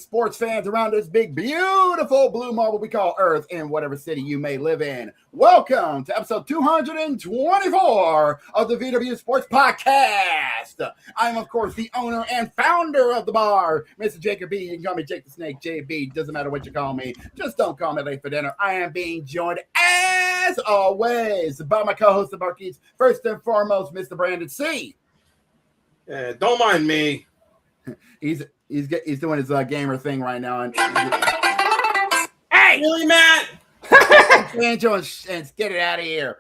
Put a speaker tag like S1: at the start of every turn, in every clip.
S1: sports fans around this big, beautiful blue marble we call Earth in whatever city you may live in. Welcome to episode 224 of the VWU Sports Podcast. I'm, of course, the owner and founder of the bar, Mr. Jacob B. You can call me Jake the Snake, JB. Doesn't matter what you call me. Just don't call me late for dinner. I am being joined, as always, by my co-host of Marquise. First and foremost, Mr. Brandon C.
S2: Don't mind me.
S1: He's doing his gamer thing right now. And
S2: hey, really, Matt?
S1: and get it out of here.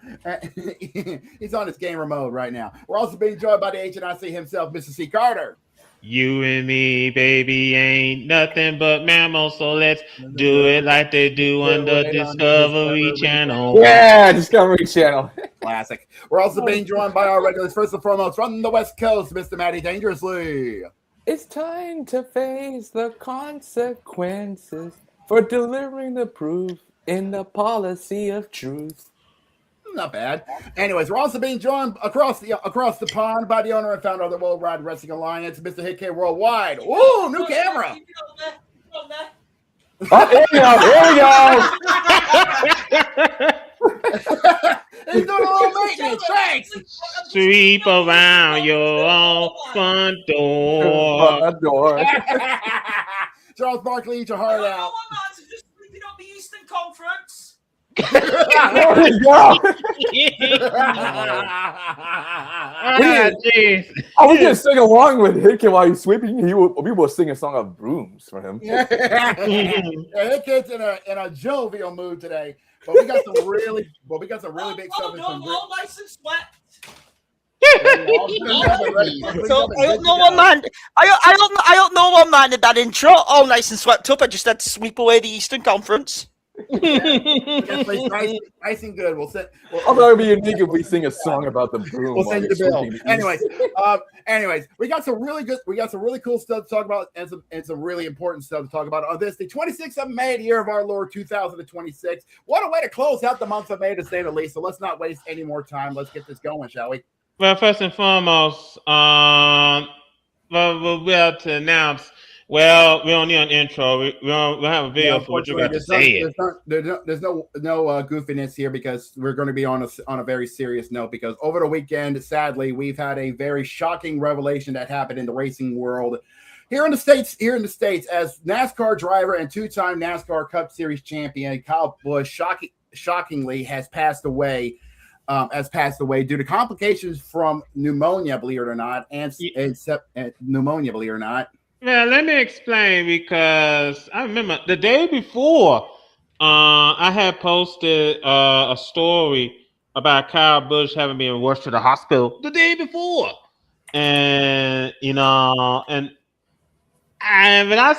S1: He's on his gamer mode right now. We're also being joined by the HNIC himself, Mr. C. Carter.
S3: You and me, baby, ain't nothing but mammals, so let's do it like they do on the Discovery Channel.
S4: Yeah, Discovery Channel.
S1: Classic. We're also being joined by our regulars, first and foremost, from the West Coast, Mr. Matty Dangerously.
S4: It's time to face the consequences for delivering the proof in the policy of truth.
S1: Not bad. Anyways, we're also being joined across the pond by the owner and founder of the Worldwide Wrestling Alliance, Mr. Hit K Worldwide. Ooh, new camera.
S4: Oh, here we go.
S1: He's doing a little maintenance. Thanks.
S3: Sweep around your own front door.
S1: Charles Barkley, eat your heart out.
S5: Just sweeping up the Eastern Conference.
S4: There we go. I was gonna sing along with Hickey while he's sweeping. We will sing a song of brooms for him.
S1: Yeah, Hickey's in a jovial mood today. But we got some really big stuff.
S5: All nice and swept.
S6: So I don't know what man. I don't know what man did that intro. All nice and swept up. I just had to sweep away the Eastern Conference.
S1: Nice and good.
S4: Although it would be unique if we sing a song about the broom.
S1: We'll send you the bill. Anyways, we got some really cool stuff to talk about, and some really important stuff to talk about on this, the 26th of May, the year of our Lord 2026. What a way to close out the month of May, to say the least. So let's not waste any more time. Let's get this going, shall we?
S3: Well, first and foremost, we have to announce. Well, we don't need an intro. We don't have a video for what you're about to say.
S1: There's no goofiness here, because we're going to be on a very serious note, because over the weekend, sadly, we've had a very shocking revelation that happened in the racing world here in the States, as NASCAR driver and two-time NASCAR Cup Series champion Kyle Busch shockingly has passed away. Due to complications from pneumonia, believe it or not, and pneumonia, believe it or not.
S3: Well, let me explain, because I remember the day before, I had posted a story about Kyle Busch having been rushed to the hospital the day before, and when I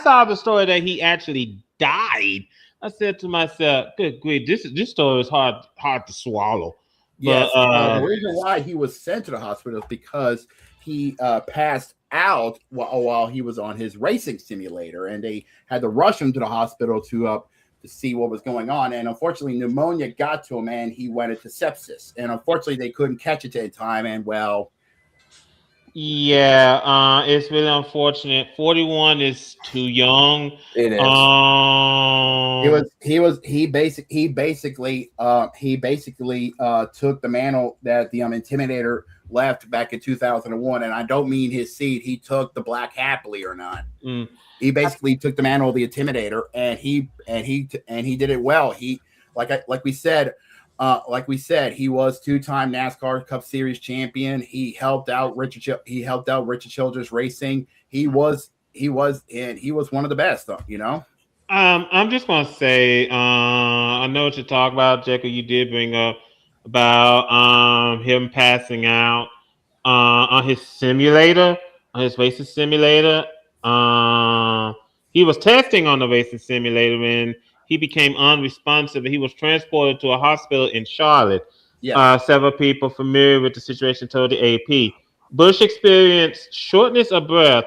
S3: saw the story that he actually died, I said to myself, "Good grief, this story is hard to swallow."
S1: Yes,
S3: but,
S1: the reason why he was sent to the hospital is because he passed out while he was on his racing simulator, and they had to rush him to the hospital to see what was going on. And unfortunately, pneumonia got to him, and he went into sepsis. And unfortunately, they couldn't catch it in time. And well,
S3: yeah, it's really unfortunate. 41 is too young.
S4: It is.
S1: He basically took the mantle that the Intimidator left back in 2001, and I don't mean his seat. He took the black hat, believe it or not. He basically took the mantle of the Intimidator, and he did it well. He like we said, he was two-time NASCAR Cup Series champion. He helped out Richard Childress Racing. He was one of the best, you know.
S3: I'm just gonna say, I know what you're talking about, Jacob. You did bring up about him passing out on his simulator, on his racing simulator. He was testing on the racing simulator when he became unresponsive, and he was transported to a hospital in Charlotte.
S1: Yeah.
S3: Several people familiar with the situation told the AP. Busch experienced shortness of breath,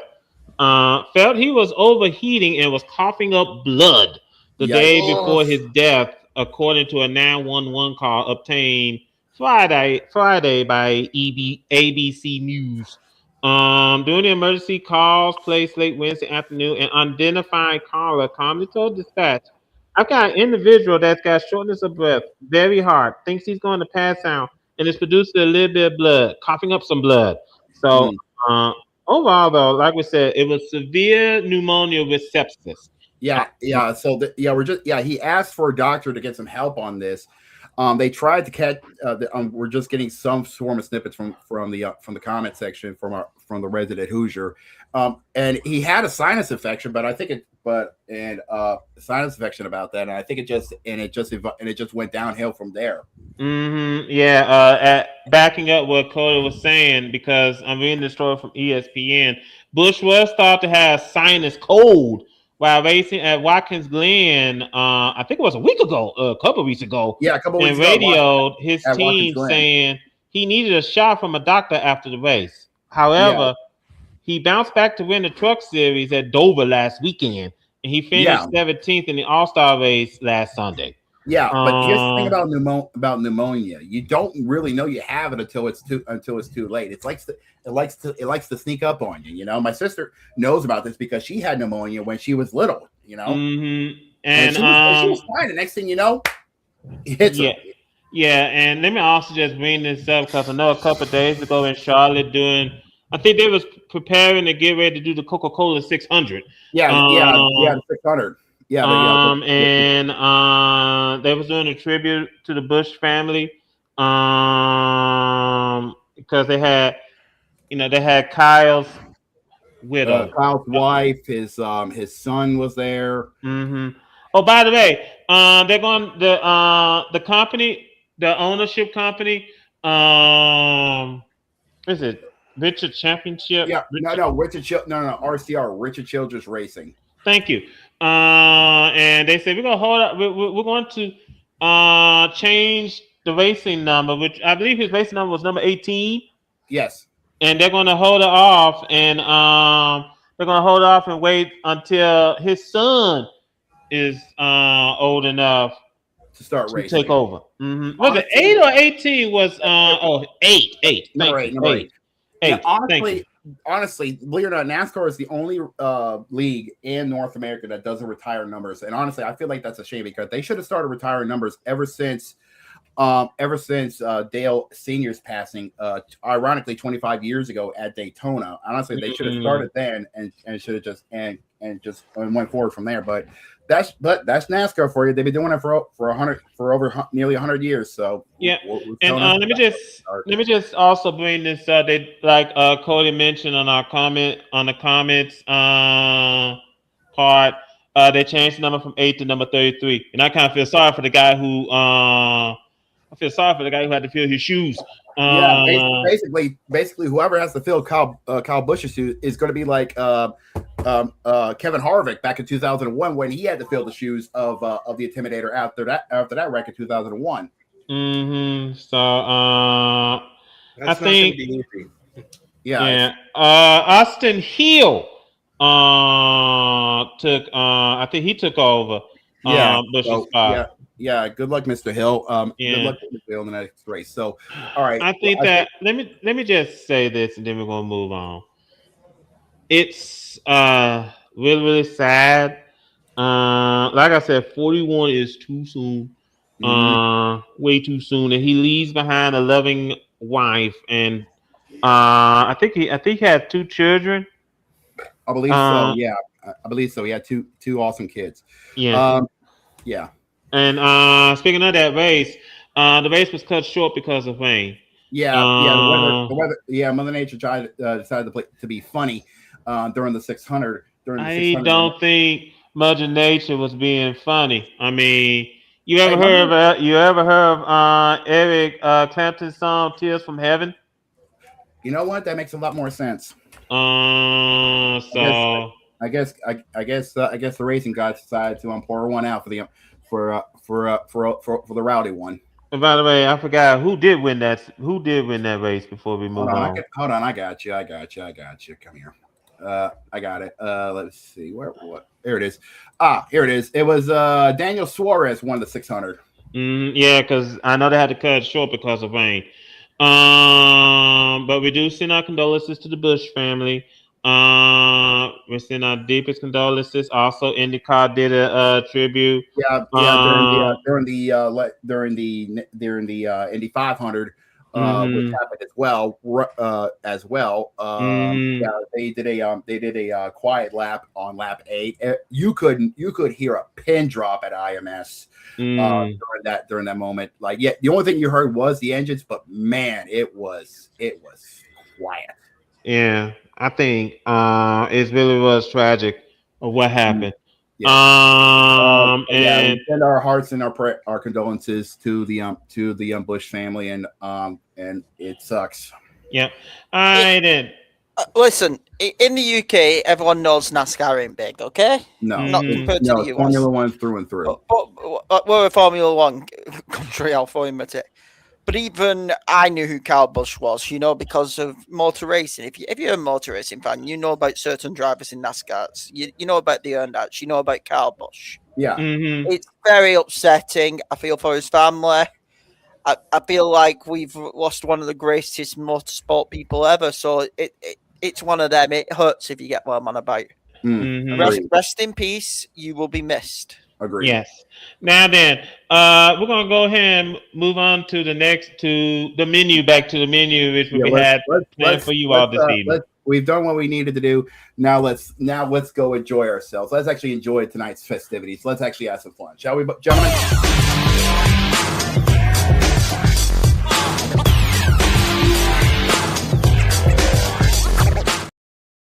S3: felt he was overheating, and was coughing up blood the day before his death, according to a 911 call obtained Friday by ABC News. During the emergency calls placed late Wednesday afternoon, an unidentified caller calmly told dispatch, "I've got an individual that's got shortness of breath, very hard, thinks he's going to pass out, and is producing a little bit of blood, coughing up some blood." So,
S1: Mm.
S3: uh, overall, though, like we said, it was severe pneumonia with sepsis.
S1: Yeah. So he asked for a doctor to get some help on this. They tried to catch. We're just getting some form of snippets from the comment section from the resident Hoosier, and he had a sinus infection, but I think sinus infection about that, and I think it just went downhill from there.
S3: Yeah, backing up what Cody was saying, because I'm reading the story from ESPN. Bush was thought to have sinus cold while racing at Watkins Glen. I think it was a couple of weeks ago.
S1: Yeah, a couple
S3: and
S1: weeks ago,
S3: radioed his
S1: at Watkins
S3: team
S1: Glen.
S3: saying he needed a shot from a doctor after the race. However, he bounced back to win the Truck Series at Dover last weekend, and he finished 17th in the All-Star race last Sunday.
S1: Yeah, but here's the thing about pneumonia. You don't really know you have it until it's too late. It likes to sneak up on you. You know, my sister knows about this because she had pneumonia when she was little. You know,
S3: and
S1: she was fine. The next thing you know, it hits her.
S3: Yeah, and let me also just bring this up because I know a couple of days ago in Charlotte I think they was preparing to get ready to do the Coca-Cola 600.
S1: The 600.
S3: And they was doing a tribute to the Bush family, because they had Kyle's widow,
S1: Kyle's wife, his son was there.
S3: Oh, by the way, they're going the company, the ownership company, is it Richard Championship?
S1: Yeah, RCR, Richard Childress Racing.
S3: Thank you. And they said we're gonna hold up. We're going to change the racing number, which I believe his racing number was number 18.
S1: Yes.
S3: And they're going to hold it off, and they're going to hold off and wait until his son is old enough
S1: to start racing,
S3: take over. Was it 8 or 18? Was 8.
S1: Number 8. Yeah, honestly, believe it or not, NASCAR is the only league in North America that doesn't retire numbers. And honestly, I feel like that's a shame because they should have started retiring numbers ever since Dale Sr.'s passing, ironically 25 years ago at Daytona. Honestly, they should have started then and should have just went forward from there. But that's NASCAR for you. They've been doing it for nearly 100 years. So
S3: yeah. And let me just also bring this up. They like Cody mentioned on the comments part. They changed the number from 8 to number 33, and I kind of feel sorry for the guy who had to fill his shoes.
S1: Basically, whoever has to fill Kyle Busch's shoes is going to be like Kevin Harvick back in 2001 when he had to fill the shoes of the Intimidator after that wreck in 2001.
S3: So I think Austin Hill took over. Busch's spot.
S1: Yeah, good luck, Mr. Hill. Good luck, Mr. Hill, in the next race. So, all right.
S3: I think let me just say this, and then we're gonna move on. It's really, really sad. Like I said, 41 is too soon. Way too soon, and he leaves behind a loving wife, and I think he had 2 children.
S1: I believe so. Yeah, I believe so. He had two awesome kids.
S3: Yeah.
S1: Yeah.
S3: And speaking of that race, the race was cut short because of rain.
S1: The weather. Yeah, Mother Nature decided to be funny during the 600.
S3: I don't think Mother Nature was being funny. I mean, you ever heard of Eric Clapton's song "Tears from Heaven"?
S1: You know what? That makes a lot more sense.
S3: I
S1: guess the racing gods decided to pour one out for the rowdy one.
S3: And by the way, I forgot who did win that race before we move on.
S1: Hold on, I got you. Come here. I got it. Let's see. What? There it is. Here it is. It was Daniel Suarez won the 600.
S3: Yeah, because I know they had to cut it short because of rain. But we do send our condolences to the Bush family. We send our deepest condolences. Also, IndyCar did a tribute.
S1: Yeah, during the Indy 500, which happened as well.
S3: Mhm.
S1: Yeah, they did a quiet lap on lap 8. You could hear a pin drop at IMS during that moment. Like, yeah, the only thing you heard was the engines, but man, it was quiet.
S3: Yeah, I think it really was tragic of what happened.
S1: Yeah. Yeah, we
S3: And
S1: send our hearts and our condolences to the Bush family, and it sucks.
S3: yeah, I did.
S6: Listen, in the UK, everyone knows NASCAR ain't big, okay?
S1: No,
S6: Not compared to the
S1: it's
S6: US.
S1: Formula One through and through.
S6: But we're a Formula One country, I'll admit it. But even I knew who Kyle Busch was, because of motor racing. If you're a motor racing fan, you know about certain drivers in NASCAR. You know about the Earndats. You know about Kyle Busch.
S1: Yeah.
S6: It's very upsetting. I feel for his family. I feel like we've lost one of the greatest motorsport people ever. So it's one of them. It hurts if you get what I'm on about. Rest in peace. You will be missed.
S1: Agreed.
S3: Yes. Now then, we're gonna go ahead and move on to the menu. Back to the menu, which we had planned for you all this evening.
S1: We've done what we needed to do. Now let's go enjoy ourselves. Let's actually enjoy tonight's festivities. Let's actually have some fun, shall we, gentlemen?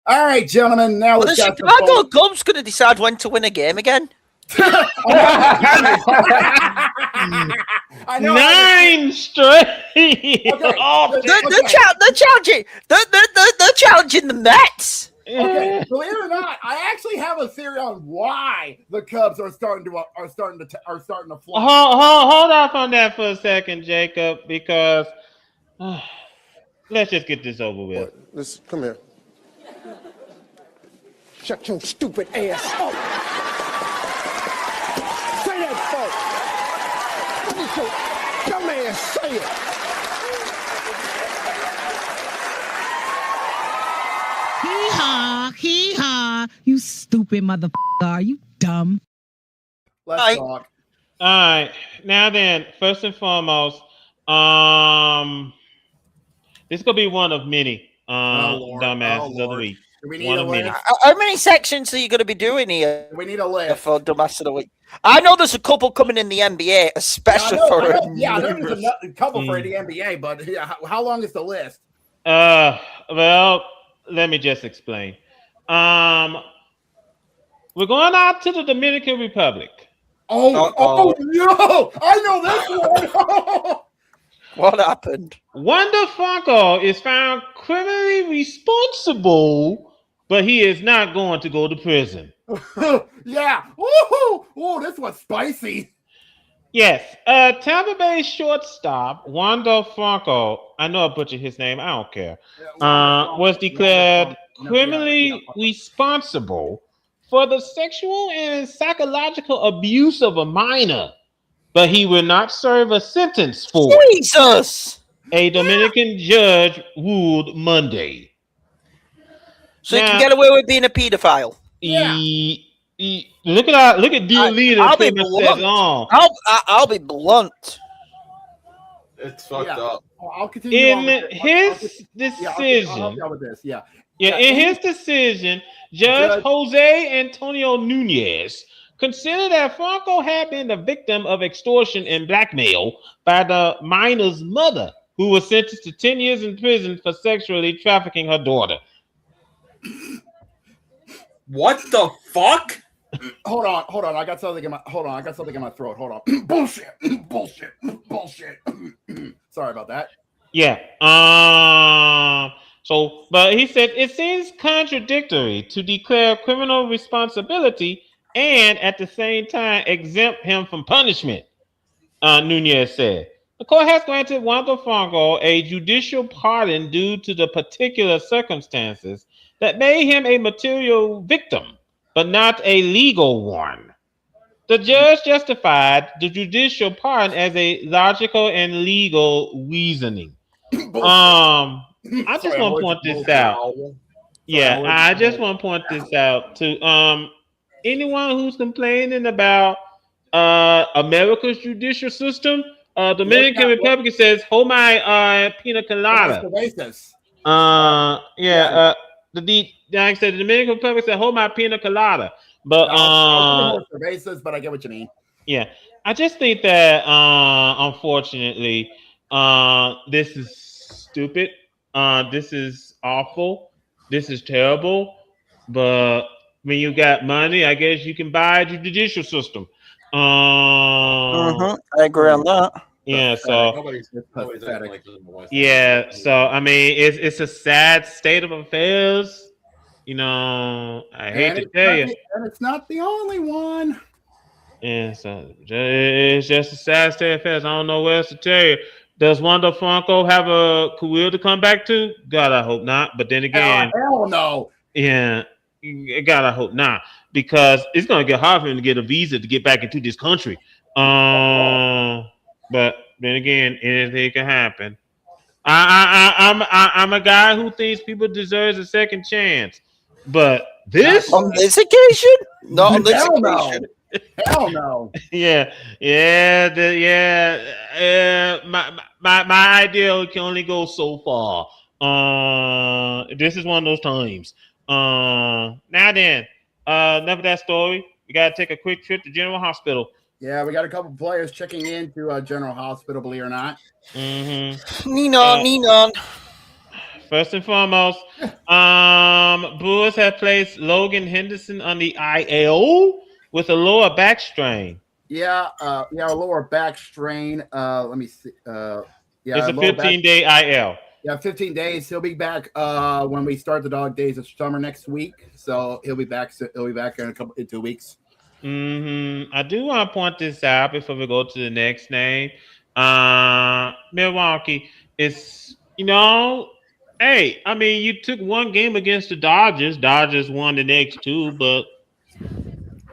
S1: All right, gentlemen. Now let's
S6: the Chicago Cubs going to decide when to win a game again.
S1: I know.
S3: 9 straight.
S6: Okay. They're challenging. They're challenging the Mets.
S1: Okay, believe it or not, I actually have a theory on why the Cubs are starting to fly.
S3: Hold off on that for a second, Jacob, because let's just get this over with.
S7: Listen, come here. Shut your stupid ass up. Say that, folks. What is your dumb ass say it?
S8: Hee-haw, you stupid motherfucker. Are you dumb?
S1: Let's talk.
S3: All right. Now then, first and foremost, this is going to be one of many dumbasses of the week.
S1: Do we need a list?
S6: How many sections are you going to be doing here?
S1: We need a list
S6: for Dumbass of the Week. I know there's a couple coming in the NBA, especially for
S1: there's a couple for the NBA, but how long is the list?
S3: Well, let me just explain. We're going out to the Dominican Republic.
S1: Oh no! I know this one.
S6: What happened?
S3: Wanda Funko is found criminally responsible, but he is not going to go to prison.
S1: Yeah. Woohoo! Oh, this was spicy.
S3: Yes. Tampa Bay shortstop Wanda Funko, I know I butchered his name, I don't care, was declared criminally responsible for the sexual and psychological abuse of a minor, but he will not serve a sentence for it.
S6: Jesus!
S3: A Dominican judge ruled Monday.
S6: So now, he can get away with being a pedophile.
S3: Yeah. Look at Dear Leader.
S6: I'll be blunt. I'll be blunt.
S2: It's fucked up.
S1: I'll continue.
S3: In his decision.
S1: I'll help you out with this. Yeah.
S3: In his decision, Judge Jose Antonio Nunez considered that Franco had been the victim of extortion and blackmail by the minor's mother, who was sentenced to 10 years in prison for sexually trafficking her daughter.
S2: What the fuck?
S1: Hold on. I got something in my throat. Hold on. Bullshit. Sorry about that.
S3: Yeah. But he said it seems contradictory to declare criminal responsibility and at the same time exempt him from punishment, Nunez said. The court has granted Wanda Franco a judicial pardon due to the particular circumstances that made him a material victim, but not a legal one. The judge justified the judicial pardon as a logical and legal reasoning. I just want to point this out. Yeah,
S1: Sorry,
S3: I just want to point this out to anyone who's complaining about America's judicial system. Dominican Republic says, "Hold my pina colada." Like I said, the Dominican Republic said, "Hold my pina colada." But
S1: but I get what you mean.
S3: yeah, I just think that unfortunately, this is stupid. This is awful. This is terrible. But when you got money, I guess you can buy the judicial system.
S6: I agree on that.
S3: Yeah, so yeah, so I mean, it's a sad state of affairs. You know, I hate to tell you,
S1: and it's not the only one.
S3: Yeah, so it's just a sad state of affairs. I don't know what else to tell you. Does Wanda Franco have a career to come back to? God, I hope not. But then again,
S1: hell no.
S3: Yeah, God, I hope not, because it's gonna get hard for him to get a visa to get back into this country. But then again, anything can happen. I'm a guy who thinks people deserve a second chance, but this
S6: on this occasion, not on this occasion.
S1: Hell no.
S3: Yeah. My ideal can only go so far. This is one of those times. Now then, enough of that story. We gotta take a quick trip to General Hospital.
S1: Yeah, we got a couple players checking into General Hospital, believe it or not.
S6: Ninon.
S3: First and foremost, Brewers have placed Logan Henderson on the IL with a lower back strain.
S1: Yeah, a lower back strain. Let me see.
S3: It's a 15-day IL.
S1: Yeah, 15 days. He'll be back when we start the dog days of summer next week. So he'll be back. He'll be back in 2 weeks.
S3: I do want to point this out before we go to the next name. Milwaukee is, hey, I mean, you took one game against the Dodgers. Dodgers won the next two, but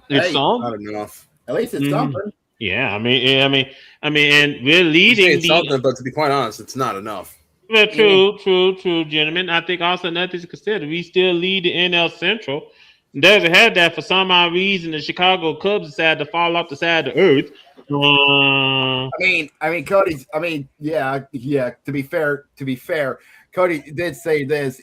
S3: it's
S1: not enough. At least it's something.
S3: Yeah, I mean, and we're leading.
S2: It's something, but to be quite honest, it's not enough.
S3: Well, true, gentlemen. I think also nothing to consider. We still lead the NL Central. There's a head that for some odd reason the Chicago Cubs decided to fall off the side of the earth.
S1: I mean, Cody's. I mean, yeah. To be fair, Cody did say this.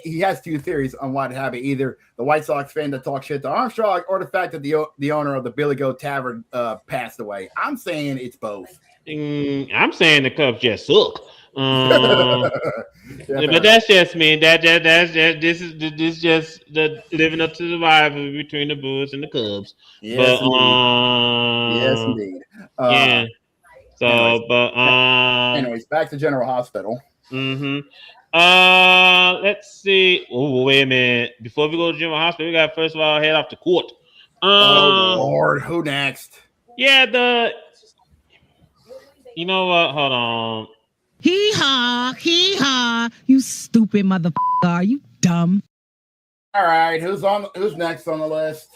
S1: He has two theories on what happened: either the White Sox fan that talked shit to Armstrong, or the fact that the owner of the Billy Goat Tavern passed away. I'm saying it's both.
S3: I'm saying the Cubs just suck. But that's just me. This is just the living up to the rivalry between the Brewers and the Cubs.
S1: Yes,
S3: indeed.
S1: Yes, indeed.
S3: Yeah. So,
S1: anyways, back to General Hospital.
S3: Let's see. Oh, wait a minute. Before we go to General Hospital, we got first of all head off to court.
S1: Oh Lord, who next?
S3: Yeah, you know what? Hold on.
S8: Hee haw, you stupid motherfucker. Are you dumb?
S1: All right, who's next on the list?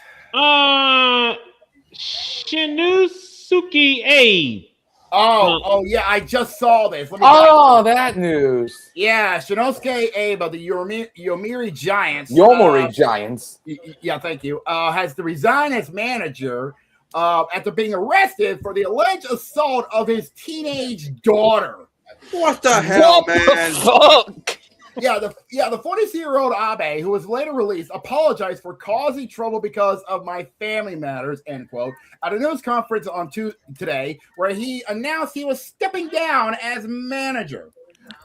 S3: Shinosuke Abe.
S1: Oh yeah, I just saw this.
S4: That news.
S1: Yeah, Shinosuke Abe of the Yomiuri Giants.
S4: Yomiuri Giants.
S1: Yeah, thank you. Has to resign as manager after being arrested for the alleged assault of his teenage daughter.
S2: What the hell, man?
S6: The fuck?
S1: Yeah, the 46-year-old Abe, who was later released, apologized for causing trouble because of my family matters, end quote, at a news conference on today, where he announced he was stepping down as manager.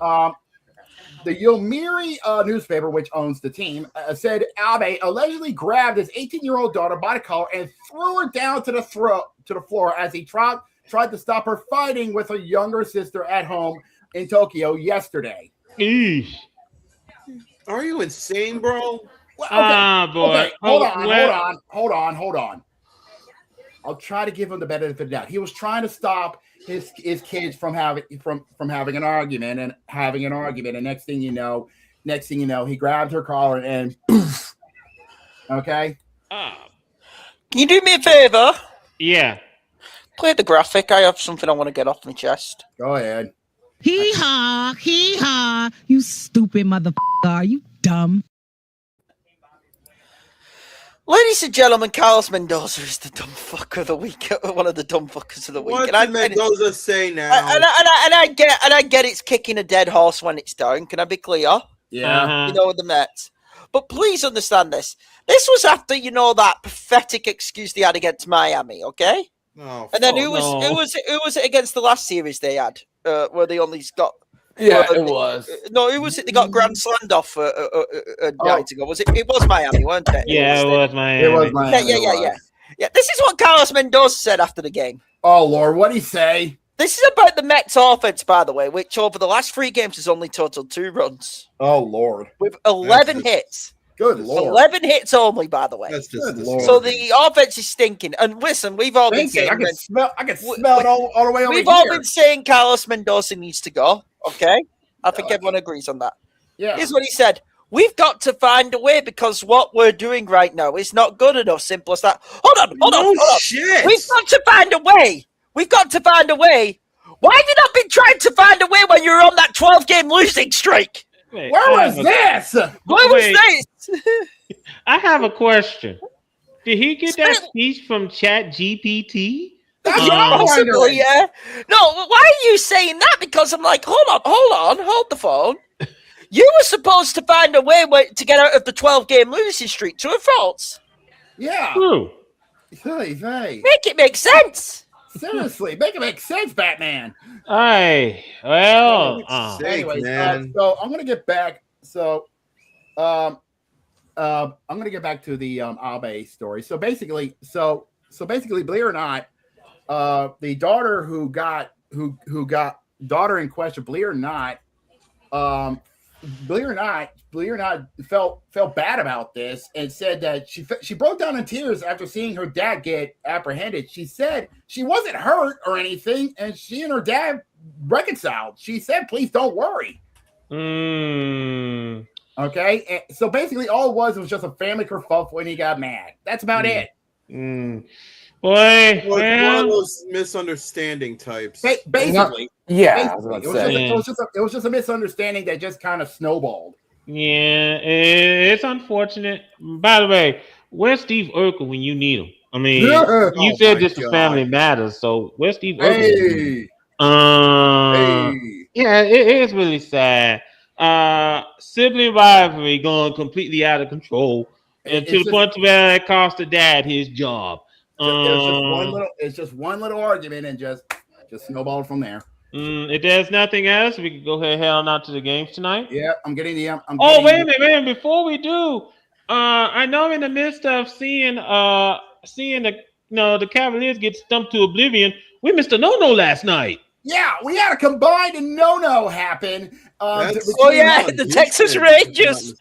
S1: The Yomiuri newspaper, which owns the team, said Abe allegedly grabbed his 18-year-old daughter by the collar and threw her down to the floor as he tried to stop her fighting with her younger sister at home in Tokyo yesterday.
S3: Eesh.
S2: Are you insane, bro?
S1: Well,
S3: boy.
S1: Okay. Hold on. I'll try to give him the benefit of the doubt. He was trying to stop his kids from having an argument, and next thing you know, he grabbed her collar and poof. Okay.
S6: Can you do me a favor?
S3: Yeah.
S6: Play the graphic. I have something I want to get off my chest.
S1: Go ahead.
S8: Hee haw, you stupid motherfucker. Are you dumb?
S6: Ladies and gentlemen, Carlos Mendoza is the dumb fucker of the week. One of the dumb fuckers of the week.
S2: What did Mendoza say now?
S6: I get it's kicking a dead horse when it's down. Can I be clear?
S1: Yeah.
S6: You know, with the Mets. But please understand this. This was after, that pathetic excuse they had against Miami, okay?
S2: Oh,
S6: And then who was it against the last series they had? Where they only got
S4: Yeah, it was.
S6: No, who was it? They got Grand Slammed off a night ago. Was it? It was Miami, weren't it?
S3: Yeah, it was Miami.
S1: It was Miami.
S6: Yeah. This is what Carlos Mendoza said after the game.
S1: Oh Lord, what'd he say?
S6: This is about the Mets offense, by the way, which over the last 3 games has only totaled 2 runs.
S1: Oh Lord,
S6: with 11 hits.
S1: Good Lord,
S6: 11 hits only, by the way.
S2: That's just
S6: so the offense is stinking. And listen, we've all been saying,
S1: I can smell it all the way over here.
S6: We've all been saying Carlos Mendoza needs to go. Okay, I think everyone agrees on that.
S1: Yeah.
S6: Here's what he said. We've got to find a way because what we're doing right now is not good enough. Simple as that. Hold on.
S2: Shit.
S6: We've got to find a way. Why have you not been trying to find a way when you're on that 12-game losing streak?
S1: Where was this?
S6: Where was this?
S3: I have a question. Did he get that speech from Chat GPT?
S6: Possibly, yeah. No, why are you saying that? Because I'm like, hold the phone. You were supposed to find a way to get out of the 12-game losing streak. True or false?
S1: Yeah.
S3: True.
S1: Hey.
S6: Make it make sense.
S1: Seriously, make it make sense, Batman.
S3: Hey, well,
S1: anyways, so I'm gonna get back. So, I'm gonna get back to the Abe story. So basically, believe it or not, the daughter who got daughter in question, believe it or not, felt bad about this and said that she broke down in tears after seeing her dad get apprehended. She said she wasn't hurt or anything, and she and her dad reconciled. She said, "Please don't worry." Okay, and so basically, all it was just a family kerfuffle, and he got mad. That's about it.
S3: Boy,
S2: one of those misunderstanding types.
S1: Basically,
S4: yeah,
S1: it was just a misunderstanding that just kind of snowballed.
S3: Yeah, it's unfortunate. By the way, where's Steve Urkel when you need him? I mean, you said this to Family Matters, so where's Steve Urkel? Yeah, it is really sad. Sibling rivalry going completely out of control, and to the point where it cost the dad his job.
S1: It's just one little argument, and just snowballed from there.
S3: If there's nothing else, we can go ahead and head on out to the games tonight.
S1: Yeah, I'm getting the.
S3: Wait a minute! Before we do, I know in the midst of seeing the Cavaliers get stumped to oblivion, we missed a no last night.
S1: Yeah, we had a combined no happen.
S6: The Texas Rangers.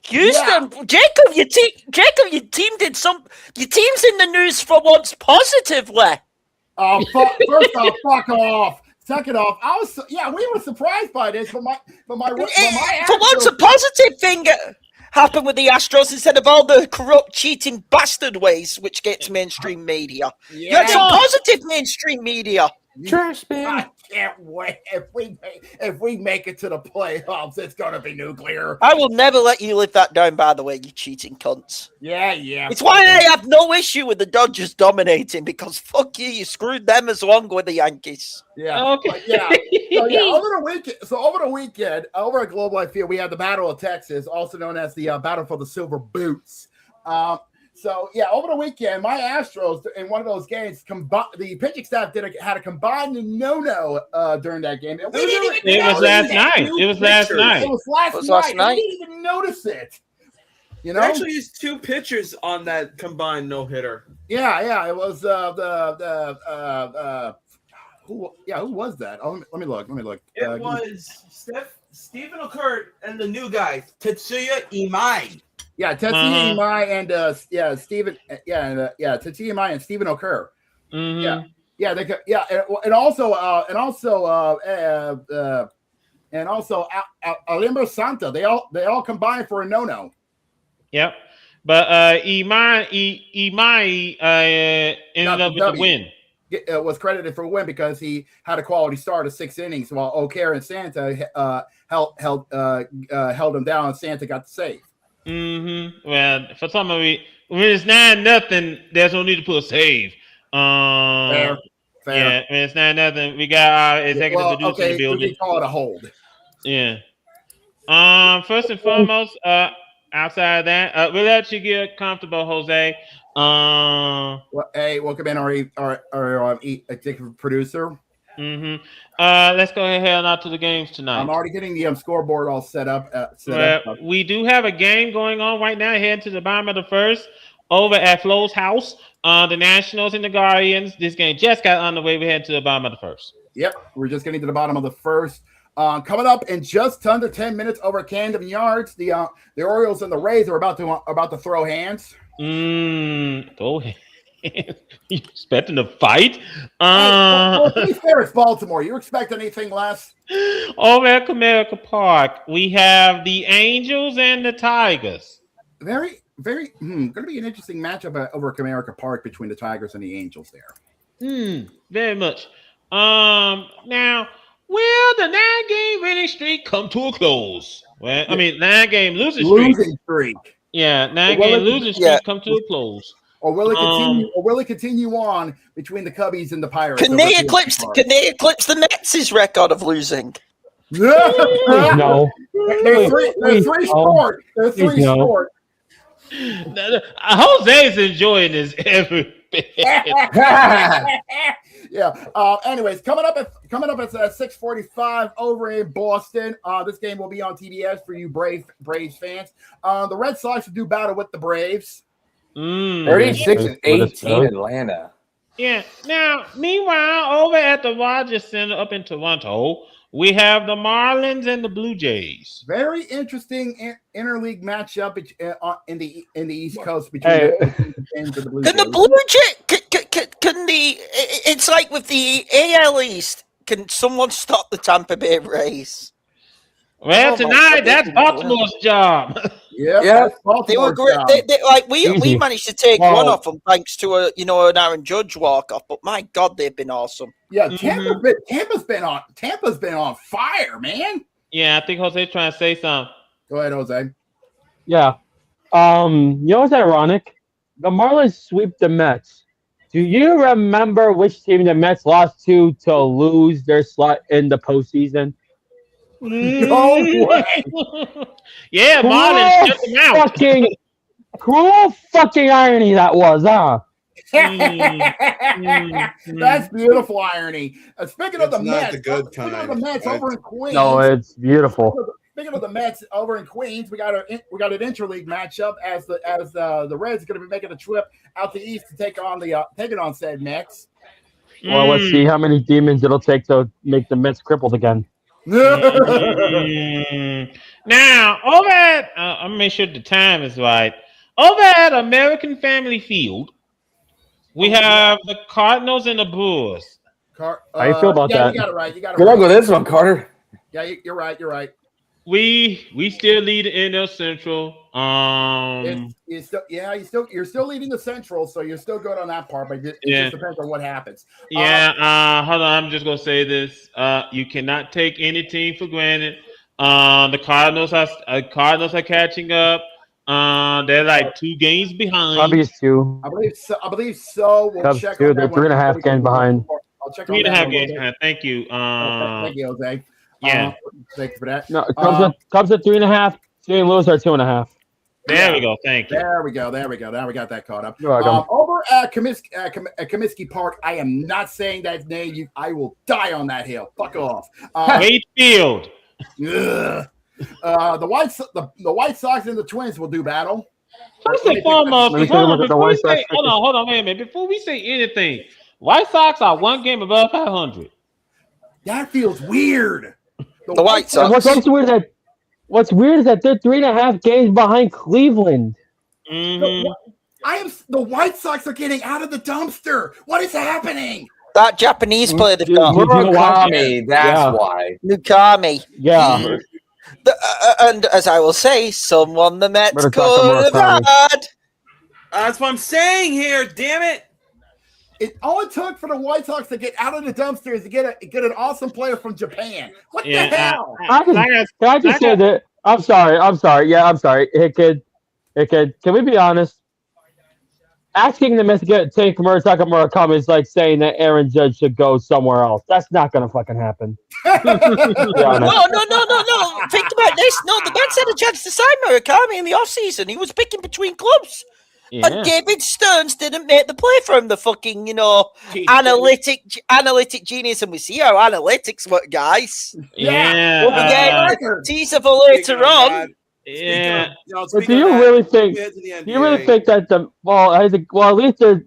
S6: Houston, Jacob, your team did some. Your team's in the news for once positively.
S1: Oh, first off, fuck off. Second off, we were surprised by this, but my
S6: for once a positive thing happened with the Astros instead of all the corrupt, cheating bastard ways which gets mainstream media.
S1: Yeah.
S6: You had some positive mainstream media.
S4: Trash bin.
S1: I can't wait. If we make it to the playoffs, it's gonna be nuclear.
S6: I will never let you live that down, by the way, you cheating cunts.
S1: Yeah.
S6: It's why I have no issue with the Dodgers dominating, because fuck you screwed them as long with the Yankees.
S1: Yeah. Okay. Over the weekend, over at Globe Life Field, we had the Battle of Texas, also known as the Battle for the Silver Boots. Over the weekend, my Astros in one of those games, the pitching staff had a combined no during that game. And
S3: It was last night. We
S1: didn't even notice it. You know,
S2: There actually used 2 pitchers on that combined no hitter.
S1: Yeah. It was who was that? Oh, let me look.
S5: It was Stephen Oakert and the new guy, Tetsuya Imai.
S1: Yeah, Tetsuya Imai and Stephen. Tetsuya Imai and Stephen Oakert.
S3: Mm-hmm.
S1: And also Alimber Santa. They all combined for a no.
S3: Yep, but Imai ended up with the win.
S1: was credited for a win because he had a quality start of 6 innings, while O'Carroll and Santa held him down, and Santa got the save.
S3: Mm-hmm. Well, for some of it, when it's 9-0, there's no need to put a save.
S1: Fair.
S3: Yeah, when it's 9-0, we got our executive producer in the building.
S1: We call it a hold.
S3: Yeah. First and foremost, outside of that, we'll let you get comfortable, Jose.
S1: Hey, welcome in our executive producer.
S3: Mm-hmm. Let's go ahead and head on to the games tonight.
S1: I'm already getting the scoreboard all set up.
S3: We do have a game going on right now. Heading to the bottom of the first over at Flo's house. The Nationals and the Guardians. This game just got underway. We head to the bottom of the first.
S1: Yep, we're just getting to the bottom of the first. Coming up in just under 10 minutes over at Camden Yards, the Orioles and the Rays are about to throw hands.
S3: Throw hands. You expecting a fight?
S1: Well, to be fair, it's Baltimore. You expect anything less?
S3: Over at Comerica Park, we have the Angels and the Tigers.
S1: Very going to be an interesting matchup over at Comerica Park between the Tigers and the Angels there.
S3: Very much. Now, will the 9-game winning streak come to a close? Well, I mean, 9-game losing streak. Yeah, 9-game losing streak come to a close.
S1: Or will it continue? Or will it continue on between the Cubbies and the Pirates?
S6: Can they eclipse the Mets' record of losing?
S1: No. They're three short. They're three short.
S3: Jose's enjoying this every bit.
S1: Yeah. Anyways, coming up at 6:45 over in Boston. This game will be on TBS for you Braves fans. The Red Sox will do battle with the Braves.
S4: 36-18 Atlanta.
S3: Yeah. Now, meanwhile, over at the Rogers Center up in Toronto, we have the Marlins and the Blue Jays.
S1: Very interesting interleague matchup in the East Coast between the Blue Jays.
S6: Can the Blue Jays? Can the? It's like with the AL East. Can someone stop the Tampa Bay Rays?
S3: Well, tonight that's Baltimore's job.
S1: Yeah,
S6: they were great. We managed to take one off them thanks to an Aaron Judge walk off. But my God, they've been awesome.
S1: Yeah, Tampa's been on fire, man.
S3: Yeah, I think Jose's trying to say something.
S1: Go ahead, Jose.
S9: Yeah, you know what's ironic? The Marlins sweep the Mets. Do you remember which team the Mets lost to lose their slot in the postseason?
S1: No way.
S3: Yeah, Marlins took them out.
S9: Cruel fucking irony that was, huh?
S1: That's beautiful irony. Speaking of the Mets, over in Queens.
S9: No, it's beautiful.
S1: Speaking of the Mets over in Queens, we got an interleague matchup as the Reds are going to be making a trip out the east to take on said Mets.
S9: Well, let's see how many demons it'll take to make the Mets crippled again.
S3: Now, over at I'm gonna make sure the time is right. Over at American Family Field, we have the Cardinals and the Brewers.
S9: How you feel about that?
S1: You got it right.
S4: Good luck with this one, Carter.
S1: Yeah, you're right. You're right.
S3: We still lead in NL Central.
S1: You're still leading the Central, so you're still good on that part, but it just depends on what happens.
S3: Yeah, hold on. I'm just gonna say this. You cannot take any team for granted. The Cardinals are catching up. They're like 2 games behind.
S9: Cubbies 2.
S1: I believe so. We'll
S9: Cubs
S1: check
S9: 2.
S1: on
S9: They're
S1: that
S9: 3.5 games behind.
S1: I'll check
S3: 3.5 games behind. Thank you.
S1: Thank you, Jose.
S3: Yeah.
S1: Thank you for that.
S9: No, Cubs are 3.5. St. Louis are 2.5.
S3: There we go. Thank you.
S1: There we go. Now we got that caught up.
S9: You're welcome.
S1: Over at Comiskey Park, I am not saying that name. I will die on that hill. Fuck off.
S3: Wade Field.
S1: The White Sox and the Twins will do battle.
S3: First and foremost, hold on, wait a minute. Before we say anything, White Sox are 1 game above 500.
S1: That feels weird.
S6: The White Sox.
S9: What's weird is that they're 3.5 games behind Cleveland.
S3: Mm-hmm.
S1: The White Sox are getting out of the dumpster. What is happening?
S6: That Japanese player they've got.
S4: Murakami, that's why.
S6: Mukami.
S9: Yeah.
S6: And as I will say, someone the Mets could have had.
S2: That's what I'm saying here. Damn it.
S1: all it took for the White Sox to get out of the dumpsters to get an awesome player from Japan. What
S3: Yeah,
S1: the hell?
S9: Can I just say that? I'm sorry. Yeah, I'm sorry. Hey, kid. Can we be honest? Asking them to get take Murasaka Murakami is like saying that Aaron Judge should go somewhere else. That's not gonna fucking happen.
S6: No. Think about this. No, the Mets had a chance to sign Murakami in the offseason. He was picking between clubs.
S3: Yeah.
S6: And David Stearns didn't make the play for him. The fucking, analytic genius. And we see how analytics work, guys.
S3: Yeah.
S6: Again, teaser for later on.
S3: Yeah.
S9: But do you really think? Do you really think that the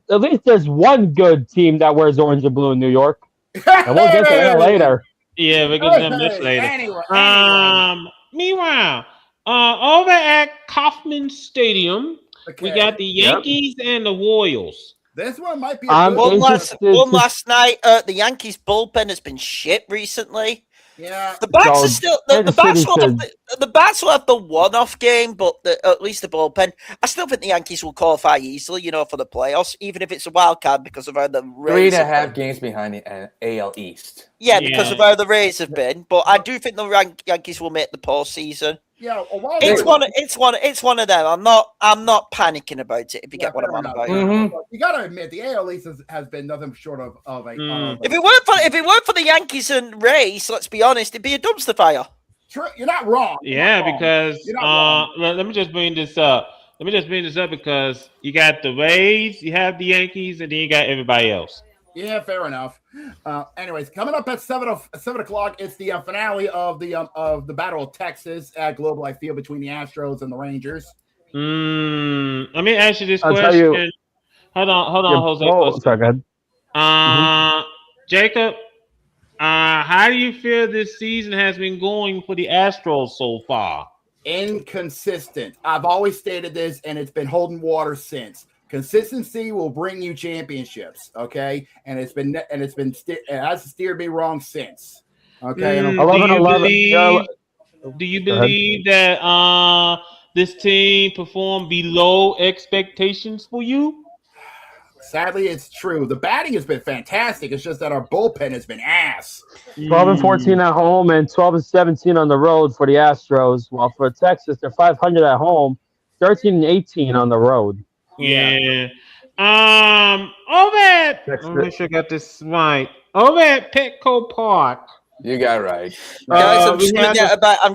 S9: at least there's one good team that wears orange and blue in New York, and we'll get to that later.
S3: Yeah, we'll get to them this later. Meanwhile, over at Kauffman Stadium, we got the Yankees and the Royals.
S1: This one might be
S6: one last night. The Yankees bullpen has been shit recently.
S1: Yeah,
S6: the bats are still the bats will have the one-off game, but at least the bullpen. I still think the Yankees will qualify easily, for the playoffs, even if it's a wild card because of how the Rays
S4: 3.5 games behind the AL East.
S6: Yeah, because of how the Rays have been. But I do think the Yankees will make the postseason.
S1: Yeah,
S6: it's one of them. I'm not panicking about it. If you get what I'm on about.
S1: Mm-hmm. You got to admit the AL East has been nothing short of a.
S6: If it weren't for the Yankees and Rays, let's be honest, it'd be a dumpster fire.
S1: True, you're not wrong.
S3: Because let me just bring this up. Because you got the Rays, you have the Yankees, and then you got everybody else.
S1: Yeah, fair enough. Anyways, coming up at 7 o'clock, it's the finale of the Battle of Texas at Global Life Field between the Astros and the Rangers.
S3: Let me ask you this question. Hold on, Jose.
S9: Oh, sorry, go ahead.
S3: Jacob, how do you feel this season has been going for the Astros so far?
S1: Inconsistent. I've always stated this, and it's been holding water since. Consistency will bring you championships, okay? And it has steered me wrong since. Okay.
S3: Do you believe that this team performed below expectations for you?
S1: Sadly, it's true. The batting has been fantastic. It's just that our bullpen has been ass.
S9: 12-14 at home and 12-17 on the road for the Astros. While for Texas, they're 500 at home, 13-18 on the road.
S3: Yeah. Over at make sure I got this right. Over at Petco Park.
S4: You got it right.
S6: Guys, I'm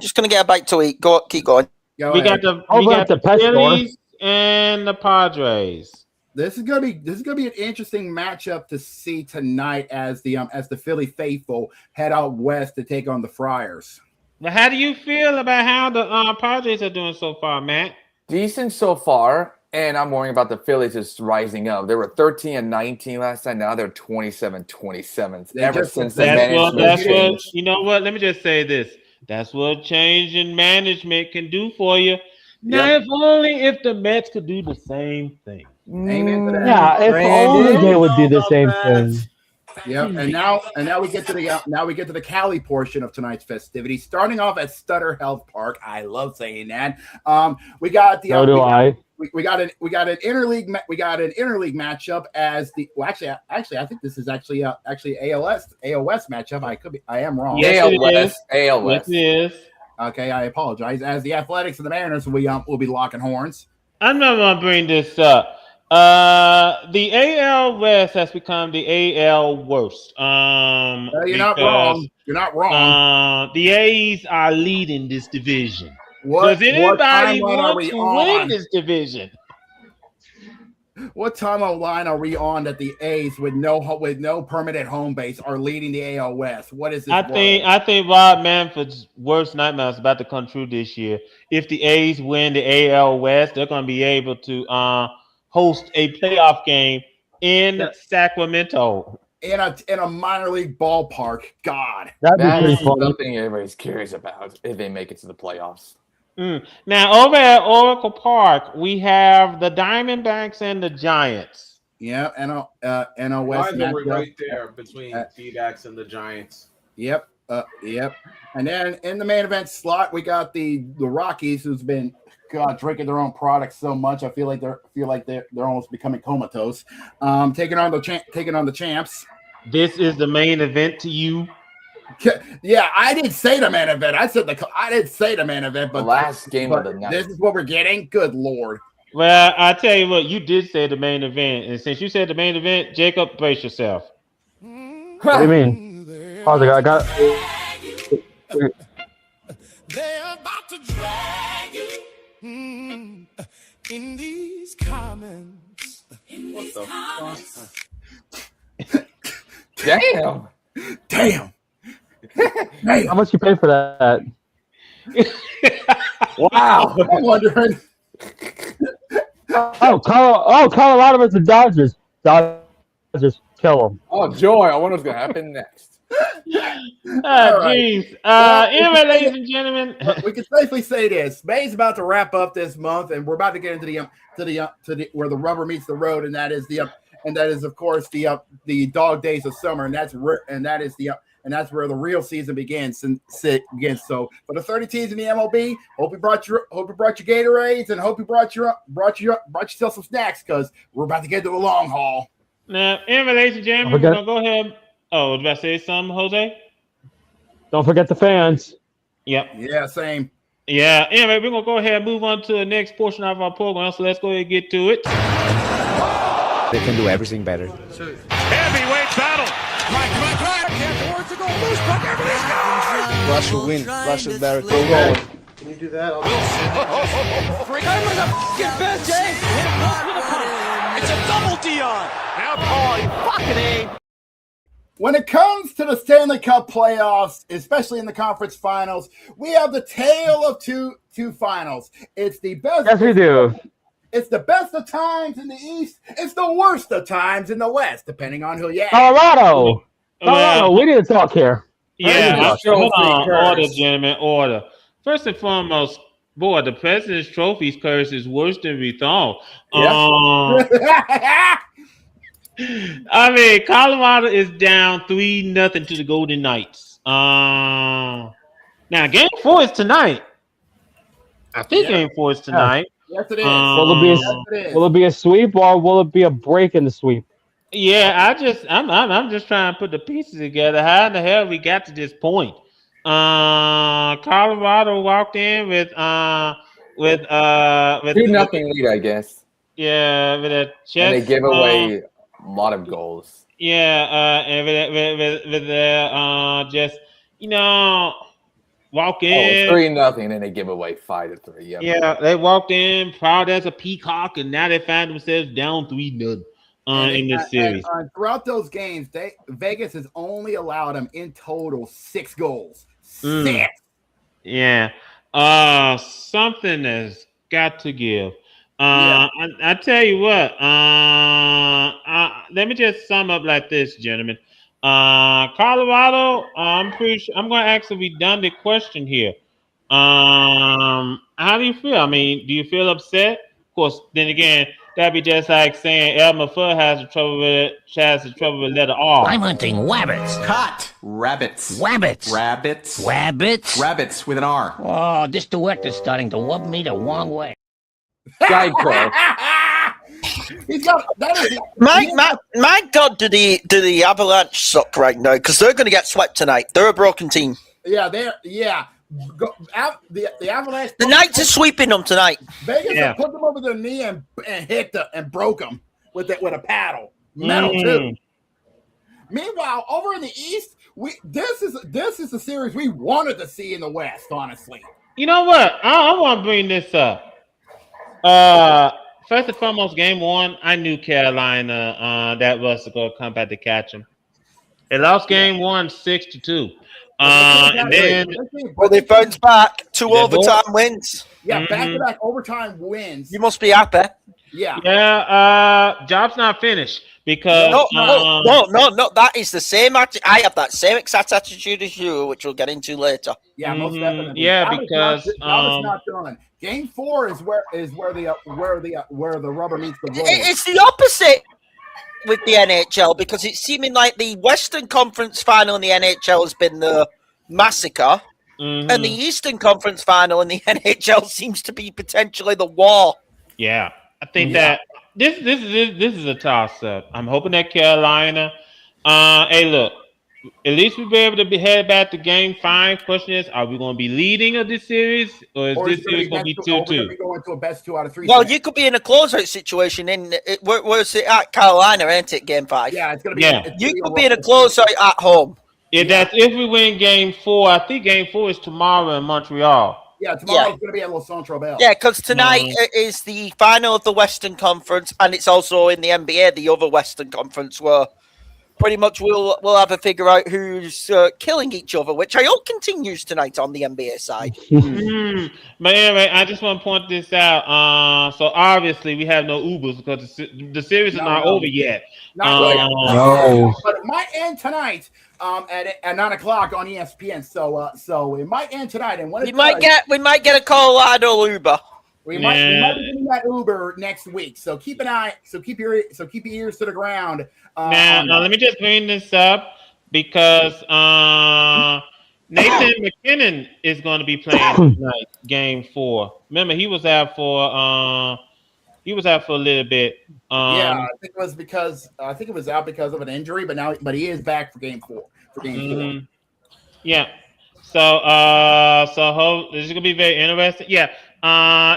S6: just gonna get a bite to eat. Keep going.
S3: We got the Phillies and the Padres.
S1: This is gonna be an interesting matchup to see tonight as the Philly faithful head out west to take on the Friars.
S3: But how do you feel about how the Padres are doing so far, Matt?
S4: Decent so far. And I'm worrying about the Phillies just rising up. They were 13-19 last time. Now they're 27-27. Ever since the management changed.
S3: You know what? Let me just say this. That's what change in management can do for you. Now, if only if the Mets could do the same thing.
S1: Amen to that.
S9: Yeah, if only they would do the same thing.
S1: Yeah, and now we get to the Cali portion of tonight's festivities. Starting off at Stutter Health Park. I love saying that. We got the.
S9: So do I.
S1: We got an interleague matchup as the actually I think this is actually AOS matchup. I am wrong.
S3: Yes,
S4: AOS.
S3: Yes, it is.
S1: Okay, I apologize. As the Athletics and the Mariners, will be locking horns.
S3: I'm not gonna bring this up. The AL West has become the AL worst.
S1: You're not wrong. You're not wrong.
S3: The A's are leading this division.
S1: Does
S3: anybody want to win this division?
S1: What timeline are we on that the A's with no permanent home base are leading the AL West? What is this?
S3: I think Rob Manfred's worst nightmare is about to come true this year. If the A's win the AL West, they're going to be able to host a playoff game in Sacramento.
S1: In a minor league ballpark. God.
S9: That'd be pretty fun.
S4: Something everybody's curious about if they make it to the playoffs.
S3: Now, over at Oracle Park, we have the Diamondbacks and the Giants.
S1: Yeah, and a West
S2: rivalry right there between D-backs and the Giants.
S1: Yep, Yep. And then in the main event slot, we got the Rockies, who's been drinking their own products so much. I feel like they're almost becoming comatose. Taking on the champs.
S3: This is the main event to you.
S1: Yeah, I didn't say the main event. I didn't say the main event, but
S4: The last game of the night.
S1: This is what we're getting. Good Lord.
S3: Well, I tell you what, you did say the main event, and since you said the main event, Jacob, brace yourself.
S9: What do you mean? Pause. I got.
S7: They're about to drag you in these comments.
S4: Damn.
S1: Damn.
S9: How much you pay for that?
S4: Wow.
S1: I'm wondering.
S9: Colorado versus the Dodgers. Dodgers kill them.
S4: Oh, joy. I wonder what's going to happen next.
S3: Jeez. Anyway, ladies and gentlemen,
S1: we can safely say this: May's about to wrap up this month, and we're about to get into the where the rubber meets the road, and that is of course the dog days of summer, and that's where the real season begins. So for the 30 teams in the MLB, hope you brought your Gatorades, and hope you brought yourself some snacks, because we're about to get to the long haul.
S3: now, anyway, ladies and gentlemen, we're gonna go ahead. Oh, was about to say something, Jose?
S9: Don't forget the fans.
S3: Yep.
S1: Yeah, same.
S3: Yeah. Anyway, we're gonna go ahead and move on to the next portion of our program. So let's go ahead and get to it.
S10: They can do everything better.
S7: Heavyweight battle. Can't afford to go loose, but everything's gone.
S10: Rush will win. Rush is better.
S7: Can you do that? I'm in the fucking best, Jay. It's a double Dion. Oh, you fucking A.
S1: When it comes to the Stanley Cup playoffs, especially in the conference finals, we have the tale of two finals. It's the best.
S9: Yes, we do.
S1: It's the best of times in the East. It's the worst of times in the West, depending on who you ask.
S9: Colorado, we need to talk here.
S3: Yeah, hold on. Order, gentlemen, order. First and foremost, boy, the President's Trophies curse is worse than we thought.
S1: Yeah.
S3: I mean, Colorado is down 3-0 to the Golden Knights. Now, Game 4 is tonight. I think Game 4 is tonight.
S1: Yes, it is.
S9: Will it be a sweep, or will it be a break in the sweep?
S3: Yeah, I'm just trying to put the pieces together. How in the hell we got to this point? Colorado walked in with
S4: 2-0 lead, I guess.
S3: Yeah, with a chest.
S4: And they gave away a lot of goals.
S3: Yeah, and with just walk in
S4: 3-0, and then they give away 5-3. Yep.
S3: Yeah, they walked in proud as a peacock, and now they find themselves down 3-0 in this series.
S1: And, throughout those games, Vegas has only allowed them in total 6 goals. 6.
S3: Yeah. Something has got to give. I tell you what. Let me just sum up like this, gentlemen. Colorado, I'm going to ask a redundant question here. How do you feel? I mean, do you feel upset? Of course, then again, that'd be just like saying Elmer Fudd has trouble with letter R.
S11: I'm hunting rabbits.
S10: Cut. Rabbits.
S11: Rabbits.
S10: Rabbits.
S11: Rabbits.
S10: Rabbits with an R.
S11: Oh, this director's starting to rub me the wrong way.
S4: Geico.
S1: He's got that.
S6: My God, do the Avalanche suck right now? Because they're going to get swept tonight. They're a broken team.
S1: Yeah, the Avalanche.
S6: The Knights are sweeping them tonight.
S1: Vegas put them over their knee and hit and broke them with a paddle, metal too. Meanwhile, over in the East, this is the series we wanted to see in the West. Honestly,
S3: you know what? I want to bring this up. First and foremost, Game 1, I knew Carolina that was going to come back to catch them. They lost Game 1 6-2. And then
S6: they bounced back 2 overtime wins.
S1: Yeah, back-to-back overtime wins.
S6: You must be happy.
S1: Yeah.
S3: Yeah. Job's not finished because
S6: no. That is the same. I have that same exact attitude as you, which we'll get into later.
S1: Yeah, most definitely.
S3: Yeah, because
S1: it's not done. Game 4 is where the rubber meets the road.
S6: It's the opposite with the NHL, because it's seeming like the Western Conference final in the NHL has been the massacre, and the Eastern Conference final in the NHL seems to be potentially the war.
S3: Yeah, I think that this is a toss up. I'm hoping that Carolina. Hey, look. At least we'll be able to head back to Game 5. Question is, are we going to be leading of this series, or is this series going to be 2-2?
S1: Going to a best 2 out of 3.
S6: Well, you could be in a closeout situation where's it at Carolina, ain't it? Game 5.
S1: Yeah, it's going to be.
S3: Yeah.
S6: You could be in a closeout at home.
S3: That's if we win Game 4. I think Game 4 is tomorrow in Montreal.
S1: Yeah, tomorrow it's going to be at Los Centro Bell.
S6: Yeah, because tonight is the final of the Western Conference, and it's also in the NBA, the other Western Conference, where pretty much we'll have to figure out who's killing each other, which I hope continues tonight on the NBA side.
S3: But anyway, I just want to point this out. So obviously we have no Ubers because the series is not over yet.
S9: No.
S1: But it might end tonight at 9 o'clock on ESPN. So it might end tonight, and when
S6: we might get a Colorado Uber.
S1: We might be getting that Uber next week. So keep an eye. So keep your ears to the ground.
S3: Now let me just bring this up because Nathan McKinnon is going to be playing tonight, Game 4. Remember, he was out for a little bit.
S1: I think it was out because of an injury, but he is back for Game 4.
S3: Yeah. So this is gonna be very interesting. Yeah.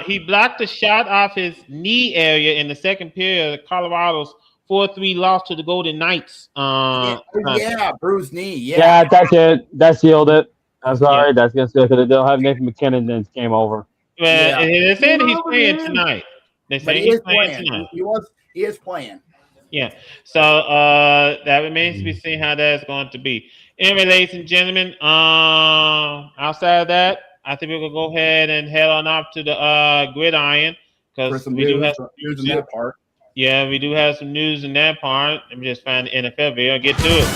S3: He blocked a shot off his knee area in the second period of Colorado's 4-3 loss to the Golden Knights.
S1: Bruised knee.
S9: Yeah, that's it. That sealed it. That's all right. That's gonna seal it because they'll have Nathan McKinnon. Then it's game over.
S3: Well, they're saying he's playing tonight. They're saying he's playing tonight.
S1: He is playing.
S3: Yeah. So that remains to be seen how that's going to be. Anyway, ladies and gentlemen, outside of that, I think we're gonna go ahead and head on up to the gridiron because we do have some news in that part. Yeah, we do have some news in that part. Let me just find the NFL video and get to it.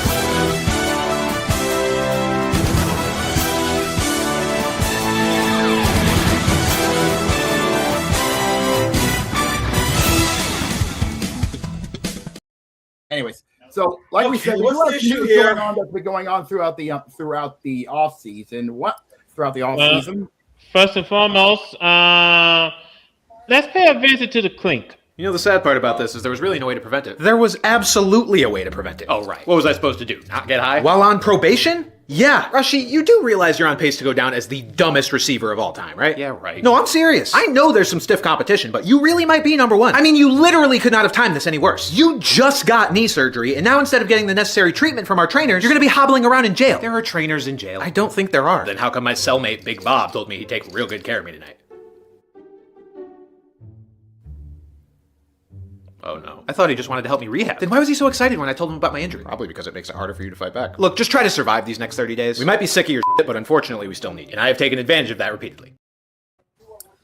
S1: Anyways, so like we said,
S2: what's the issue here?
S1: That's been going on throughout the off season. Throughout the off season?
S3: First and foremost, let's pay a visit to the clink.
S10: You know, the sad part about this is there was really no way to prevent it. There was absolutely a way to prevent it. Oh, right. What was I supposed to do? Not get high? While on probation? Yeah. Rashi, you do realize you're on pace to go down as the dumbest receiver of all time, right? Yeah, right. No, I'm serious. I know there's some stiff competition, but you really might be number one. I mean, you literally could not have timed this any worse. You just got knee surgery, and now instead of getting the necessary treatment from our trainers, you're gonna be hobbling around in jail. There are trainers in jail. I don't think there are. Then how come my cellmate, Big Bob, told me he'd take real good care of me tonight? Oh no. I thought he just wanted to help me rehab. Then why was he so excited when I told him about my injury? Probably because it makes it harder for you to fight back. Look, just try to survive these next 30 days. We might be sick of your shit, but unfortunately we still need you. And I have taken advantage of that repeatedly.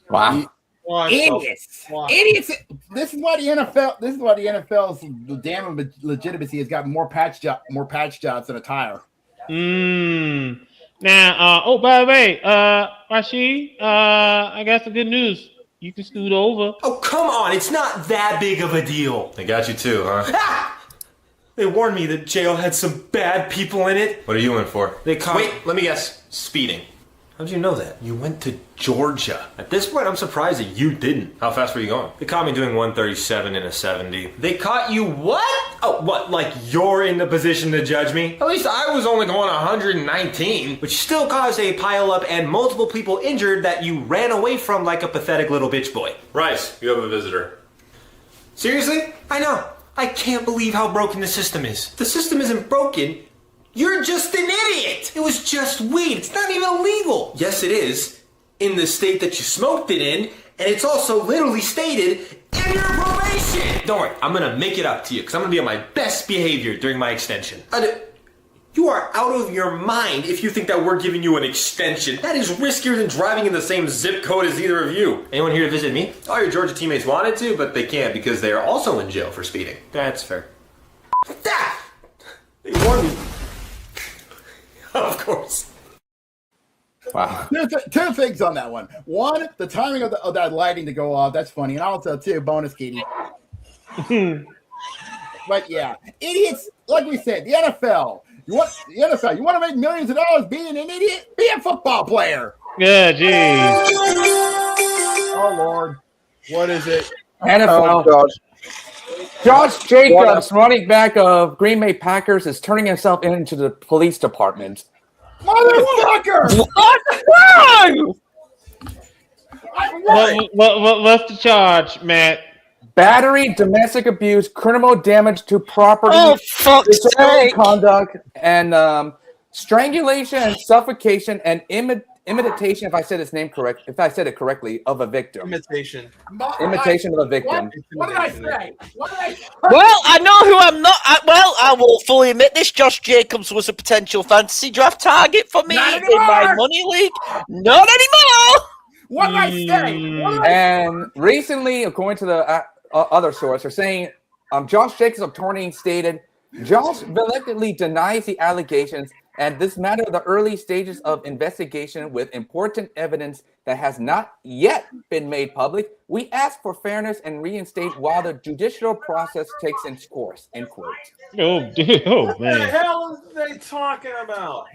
S1: Wow. Idiots. Idiots. This is why the NFL's damn legitimacy has got more patch jobs than a tire.
S3: Now, by the way, Rashid, I got some good news. You can scoot over.
S12: Oh, come on. It's not that big of a deal.
S13: They got you too, huh?
S12: Ah! They warned me that jail had some bad people in it.
S13: What are you in for?
S12: They caught...
S13: Wait, let me guess. Speeding.
S12: How'd you know that? You went to Georgia.
S13: At this point, I'm surprised that you didn't. How fast were you going?
S12: They caught me doing 137 in a 70.
S13: They caught you what?
S12: Oh, what, like you're in the position to judge me?
S13: At least I was only going 119.
S12: Which still caused a pileup and multiple people injured that you ran away from like a pathetic little bitch boy.
S13: Rice, you have a visitor.
S12: Seriously? I know. I can't believe how broken the system is. The system isn't broken. You're just an idiot! It was just weed. It's not even illegal. Yes, it is. In the state that you smoked it in, and it's also literally stated in your probation! Don't worry, I'm gonna make it up to you, because I'm gonna be on my best behavior during my extension. You are out of your mind if you think that we're giving you an extension.
S13: That is riskier than driving in the same zip code as either of you.
S12: Anyone here to visit me?
S13: All your Georgia teammates wanted to, but they can't because they are also in jail for speeding.
S12: That's fair. They warned me. Of course.
S1: Wow. Two things on that one. One, the timing of that lighting to go off. That's funny. And also, two, bonus, Katie. But yeah, idiots. Like we said, the NFL. You want the NFL? You want to make millions of dollars being an idiot? Be a football player.
S3: Yeah, geez.
S1: Oh Lord, what is it?
S4: NFL.
S6: Oh, God.
S4: Josh Jacobs, running back of Green Bay Packers, is turning himself into the police department.
S1: Motherfucker!
S6: What?
S3: What's the charge, Matt?
S4: Battery, domestic abuse, criminal damage to property,
S6: Oh, fuck's
S4: disorderly
S6: sake.
S4: conduct, and strangulation and suffocation and imitation. If I said his name correct, if I said it correctly, of a victim.
S2: Imitation.
S4: Imitation of a victim.
S1: What did I say? What did I say?
S6: Well, I know who I'm not. I will fully admit this. Josh Jacobs was a potential fantasy draft target for me
S1: Not
S6: in my
S1: anymore.
S6: money league. Not anymore.
S1: What did I say? What did I
S4: And recently, according to the other source, they're saying Josh Jacobs' attorney stated, Josh vehemently denies the allegations and this matter the early stages of investigation with important evidence that has not yet been made public. We ask for fairness and reinstate while the judicial process takes its course. End quote.
S3: Oh, dude. Oh,
S2: What the
S3: man.
S2: hell are they talking about?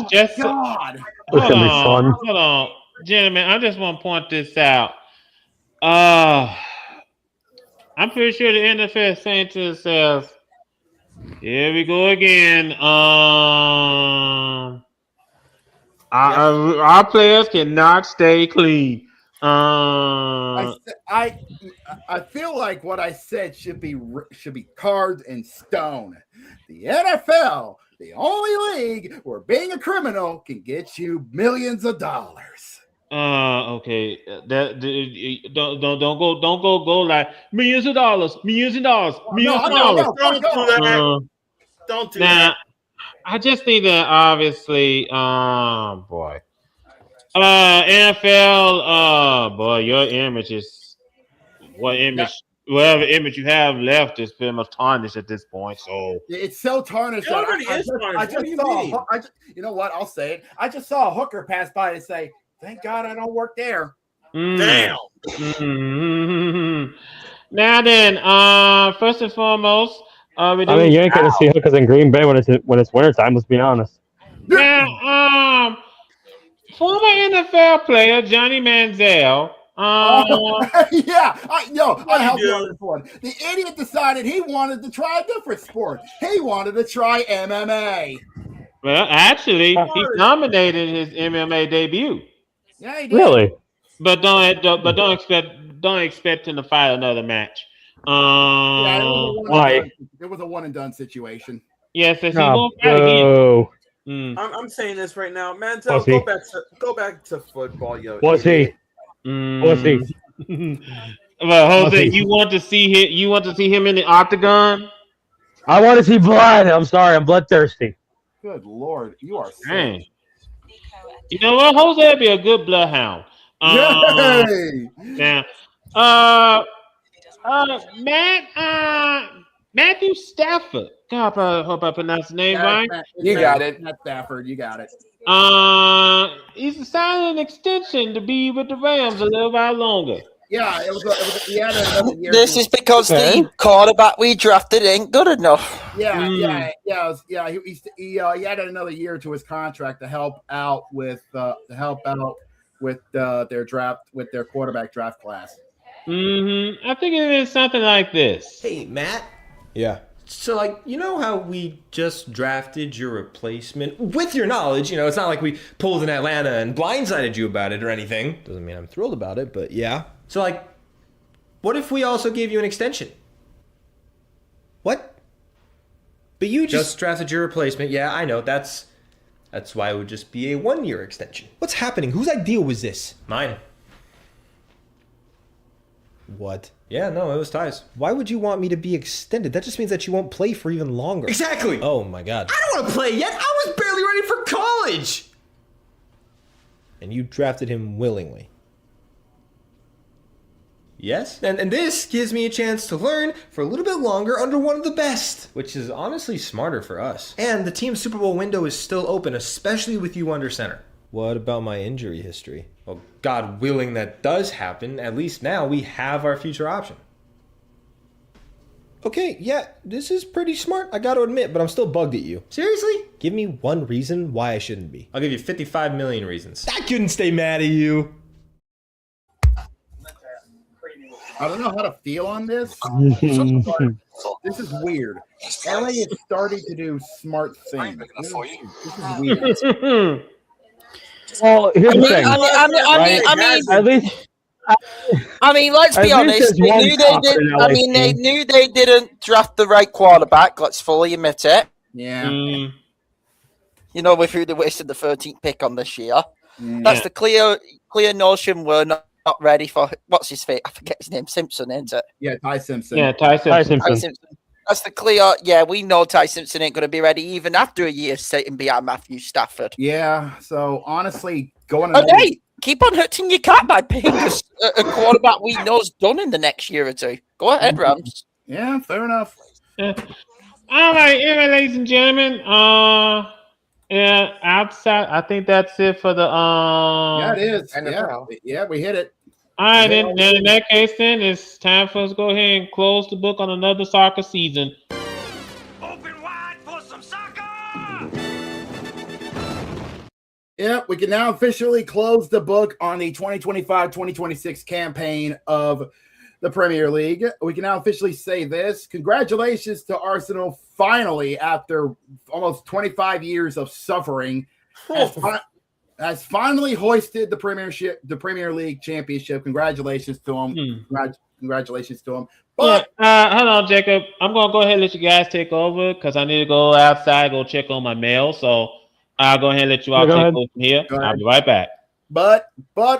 S3: Just
S1: God.
S9: It's gonna be fun.
S3: Hold on, gentlemen. I just want to point this out. I'm pretty sure the NFL is saying to themselves, "Here we go again. Our players cannot stay clean."
S1: I feel like what I said should be carved in stone. The NFL, the only league where being a criminal can get you millions of dollars.
S3: Okay. Don't go like millions of dollars.
S2: No,
S3: dollars.
S2: don't do that. Don't do that.
S3: I just think that obviously, boy, NFL, boy, your image is whatever image you have left is pretty much tarnished at this point. So
S1: It's so tarnished.
S2: It already is tarnished. What do you mean?
S1: You know what? I'll say it. I just saw a hooker pass by and say, "Thank God I don't work there."
S2: Damn.
S3: Now then, first and foremost,
S9: I mean, you ain't gonna see hookers in Green Bay when it's wintertime. Let's be honest.
S3: now, former NFL player Johnny Manziel.
S1: Yeah, I helped
S2: do?
S1: you on this one. The idiot decided he wanted to try a different sport. He wanted to try MMA.
S3: Well, actually, he nominated his MMA debut.
S1: Yeah, he did.
S9: Really?
S3: But don't expect him to fight another match.
S9: Why?
S1: It was a one and done situation.
S3: Yes, he won't fight again.
S2: I'm saying this right now, Manziel. Go back to football, yo.
S9: Was he? Was he?
S3: Well, Jose, you want to see him in the octagon?
S9: I want to see blood. I'm sorry, I'm bloodthirsty.
S1: Good Lord, you are sick.
S3: Dang. You know what? Jose would be a good bloodhound.
S1: Yay!
S3: Now, Matthew Stafford. God, I hope I pronounced the name right.
S4: You got it.
S1: Matt Stafford, you got it.
S3: He's signing an extension to be with the Rams a little while longer.
S1: Yeah, he had another year.
S6: This is because the quarterback we drafted ain't good enough.
S1: He had another year to his contract to help out with their quarterback draft class.
S3: I think it is something like this.
S13: Hey, Matt.
S12: Yeah.
S13: So, you know how we just drafted your replacement with your knowledge? It's not like we pulled in Atlanta and blindsided you about it or anything. Doesn't mean I'm thrilled about it, but yeah. So, what if we also gave you an extension? What? But you just drafted your replacement. Yeah, I know. That's why it would just be a 1-year extension. What's happening? Whose idea was this? Mine. What? Yeah, no, it was Ty's. Why would you want me to be extended? That just means that you won't play for even longer. Exactly! Oh my god. I don't want to play yet! I was barely ready for college! And you drafted him willingly. Yes? And this gives me a chance to learn for a little bit longer under one of the best. Which is honestly smarter for us. And the team's Super Bowl window is still open, especially with you under center. What about my injury history? Well, God willing that does happen. At least now we have our future option. Okay, yeah, this is pretty smart, I gotta admit, but I'm still bugged at you. Seriously? Give me one reason why I shouldn't be. I'll give you 55 million reasons. I couldn't stay mad at you.
S1: I don't know how to feel on this. This is weird. LA is starting to do smart things. This is weird.
S9: Well, here's the thing.
S6: I mean, let's be honest. They knew they didn't draft the right quarterback. Let's fully admit it.
S1: Yeah.
S6: You know, with who they wasted the 13th pick on this year.
S1: Yeah.
S6: That's the clear notion we're not ready for. What's his face? I forget his name. Simpson, isn't it?
S1: Yeah, Ty Simpson.
S3: Yeah, Ty Simpson.
S6: That's the clear. Yeah, we know Ty Simpson ain't going to be ready even after a year sitting behind Matthew Stafford.
S1: Yeah. So honestly, going.
S6: Hey, keep on hurting your cat by picking a quarterback we know's done in the next year or two. Go ahead, Rams.
S1: Yeah, fair enough.
S3: Yeah. All right, anyway, ladies and gentlemen. Yeah, outside. I think that's it for the.
S1: Yeah, it is. Yeah, we hit it.
S3: All right, then in that case, then it's time for us to go ahead and close the book on another soccer season.
S7: Open wide for some soccer!
S1: Yeah, we can now officially close the book on the 2025-2026 campaign of the Premier League. We can now officially say this. Congratulations to Arsenal, finally, after almost 25 years of suffering, has finally hoisted the Premier League championship. Congratulations to him. Congratulations to him. But
S3: hold on, Jacob. I'm gonna go ahead and let you guys take over because I need to go outside, go check on my mail. So I'll go ahead and let you all take over from here. I'll be right back.
S1: But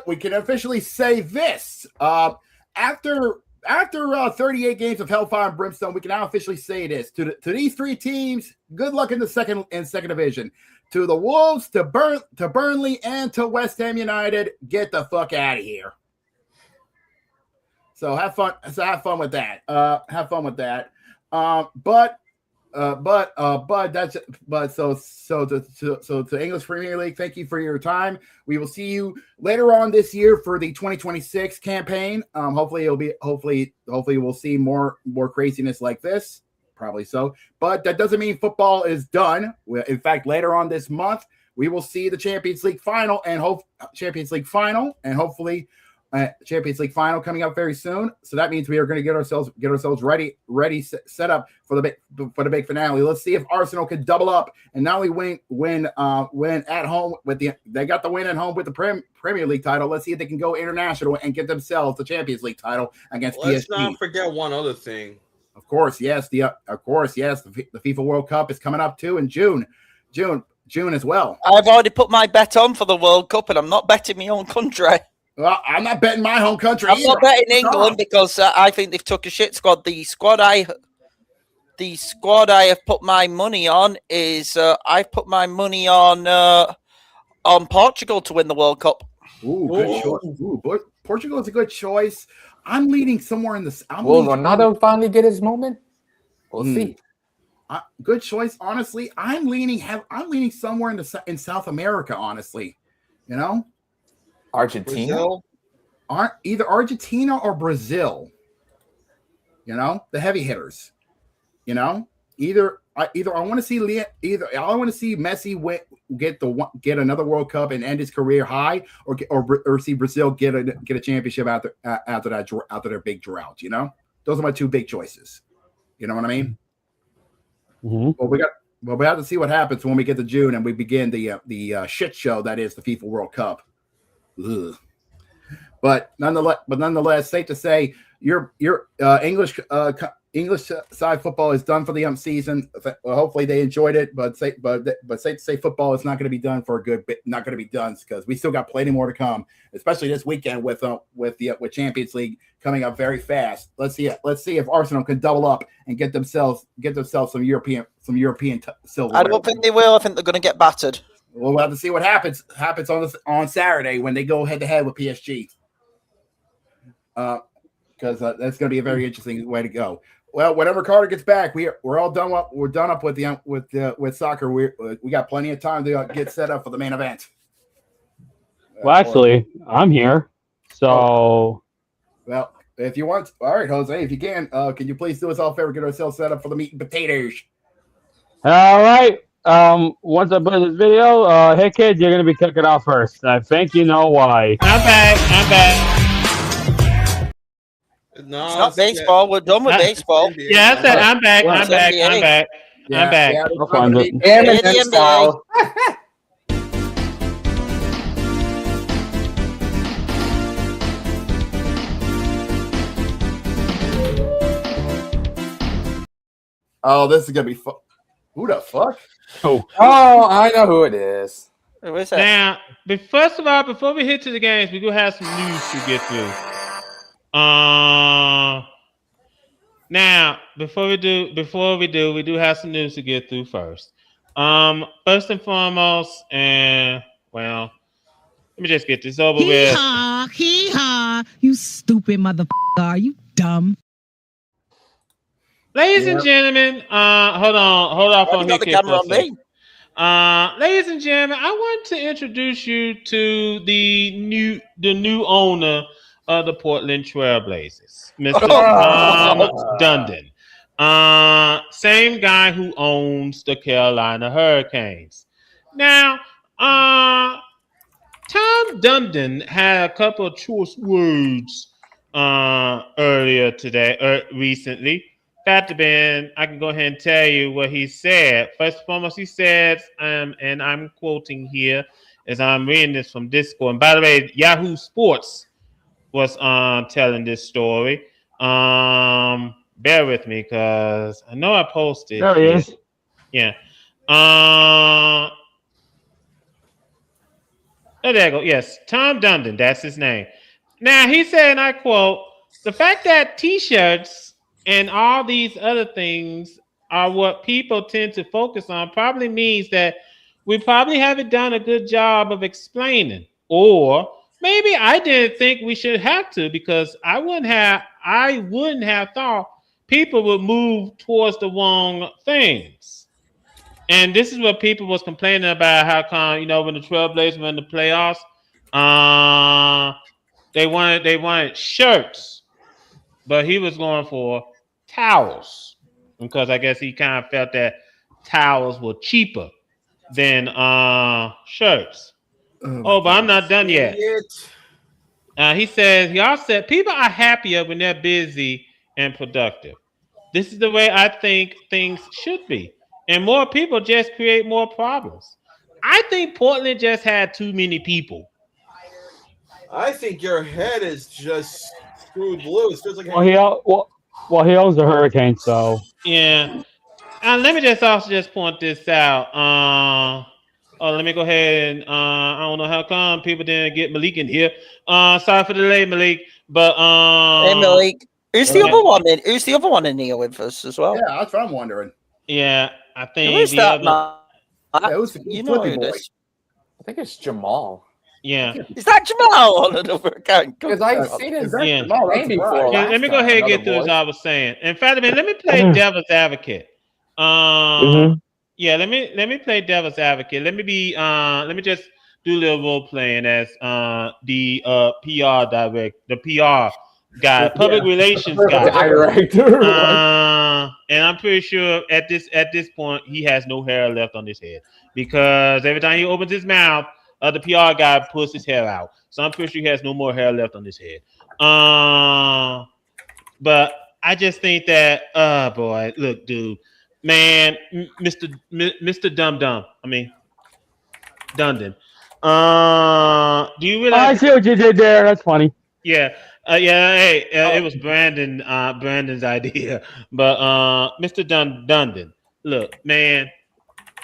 S1: we can officially say this. After 38 games of Hellfire and Brimstone, we can now officially say this to these three teams. Good luck in the second division. To the Wolves, to Burnley, and to West Ham United, get the fuck out of here. So have fun with that. To English Premier League, thank you for your time. We will see you later on this year for the 2026 campaign. Hopefully we'll see more craziness like this. Probably so, but that doesn't mean football is done. In fact, later on this month, we will see the Champions League final and hopefully Champions League final coming up very soon. So that means we are going to get ourselves ready, set up for the big finale. Let's see if Arsenal can double up and not only win at home they got the win at home with the Premier League title. Let's see if they can go international and get themselves the Champions League title against PSG.
S2: Let's not forget one other thing.
S1: Of course, yes. The FIFA World Cup is coming up too in June as well.
S6: I've already put my bet on for the World Cup, and I'm not betting my own country.
S1: Well, I'm not betting my home country.
S6: I'm not betting England because I think they've took a shit squad. The squad I have put my money on is I've put my money on Portugal to win the World Cup.
S1: Ooh, good choice. Ooh, Portugal is a good choice. I'm leaning somewhere in this.
S4: Will Ronaldo finally get his moment? We'll see.
S1: Good choice. Honestly, I'm leaning somewhere in South America. Honestly,
S4: Argentina,
S1: either Argentina or Brazil. The heavy hitters. Either I want to see Messi get another World Cup and end his career high, or see Brazil get a championship after their big drought. Those are my two big choices. You know what I mean?
S9: Mm-hmm.
S1: Well, we have to see what happens when we get to June and we begin the shit show that is the FIFA World Cup. Ugh. But nonetheless, safe to say your English side football is done for the season. Well, hopefully they enjoyed it, but safe to say football is not going to be done for a good bit. Not going to be done because we still got plenty more to come, especially this weekend with Champions League coming up very fast. Let's see if Arsenal can double up and get themselves some European silver.
S6: I don't think they will. I think they're going to get battered.
S1: We'll have to see what happens on Saturday when they go head to head with PSG. Because that's going to be a very interesting way to go. Well, whenever Carter gets back, we're all done up. We're done up with soccer. We got plenty of time to get set up for the main event.
S9: Well, actually, I'm here. So,
S1: well, If you want, all right, Jose. If you can you please do us all a favor, get ourselves set up for the meat and potatoes?
S9: All right. Once I put this video, hey kids, you're gonna be kicking off first. I think you know why.
S3: I'm back.
S2: No,
S6: It's not baseball. We're done with baseball.
S3: Yeah, I said I'm back.
S6: It's
S3: I'm back.
S6: NBA.
S3: I'm back. I'm back.
S1: Yeah,
S9: I'll find it.
S6: It's the NBA.
S1: Oh, this is gonna be fun. Who the fuck?
S4: Oh, I know who it is.
S6: Who is that?
S3: Now, first of all, before we hit to the games, we do have some news to get through. Now, before we do, we do have some news to get through first. First and foremost, and well, let me just get this over with.
S8: Hee haw, you stupid motherfucker. Are you dumb?
S3: Ladies and gentlemen, hold off on
S6: got the camera on me.
S3: Ladies and gentlemen, I want to introduce you to the new owner of the Portland Trailblazers, Mr. Tom Dundon. Same guy who owns the Carolina Hurricanes. Now, Tom Dundon had a couple of choice words earlier today, recently. Fact Ben, I can go ahead and tell you what he said. First and foremost, he said, and I'm quoting here as I'm reading this from Discord. And by the way, Yahoo Sports was telling this story. Bear with me because I know I posted.
S9: There he is.
S3: Yeah. Oh, there you go. Yes, Tom Dundon. That's his name. Now, he said, and I quote, the fact that T-shirts and all these other things are what people tend to focus on probably means that we probably haven't done a good job of explaining. Or maybe I didn't think we should have to because I wouldn't have thought people would move towards the wrong things. And this is what people was complaining about, how come, when the Trailblazers were in the playoffs, they wanted shirts, but he was going for towels because I guess he kind of felt that towels were cheaper than shirts. But I'm not done yet. He says, he also said, people are happier when they're busy and productive. This is the way I think things should be. And more people just create more problems. I think Portland just had too many people.
S2: I think your head is just screwed loose. Feels like
S9: Well, he owns the Hurricane, so
S3: yeah. Let me just also just point this out. Let me go ahead and I don't know how come people didn't get Malik in here. Sorry for the delay, Malik. But
S6: hey, Malik, who's the other one in? Who's the other one in here with us as well?
S1: Yeah, that's what I'm wondering.
S3: Yeah, I think
S6: who's that, man?
S1: You know who it is.
S4: I think it's Jamal.
S3: Yeah.
S6: Is that Jamal on another account?
S4: Because I've seen his name before.
S3: Yeah, let me go ahead and get through as I was saying. In fact, let me play devil's advocate. Yeah, let me play devil's advocate. Let me just do a little role playing as the PR guy, public relations guy.
S4: Director.
S3: And I'm pretty sure at this point he has no hair left on his head because every time he opens his mouth, the PR guy pulls his hair out. So I'm pretty sure he has no more hair left on his head. But I just think that, boy, look, dude, man, Mr. Dum. I mean, Dundon. Do you realize?
S9: I see what you did there. That's funny.
S3: Yeah. Hey, it was Brandon's idea. But Mr. Dundon, look, man,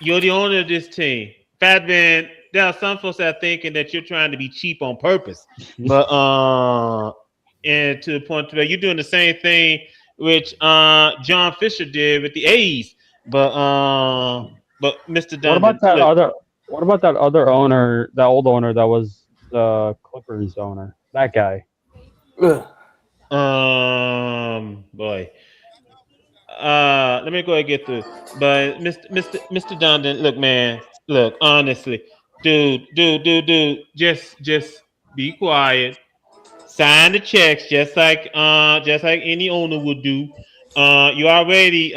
S3: you're the owner of this team. Fat Man, there are some folks that are thinking that you're trying to be cheap on purpose. But and to the point where you're doing the same thing which John Fisher did with the A's. But Mr. Dundon.
S9: What about that other owner, that old owner that was the Clippers owner? That guy.
S3: Boy. Let me go ahead and get through. But Mr. Dundon, look, man, look, honestly, dude, just be quiet. sign the checks just like any owner would do. You already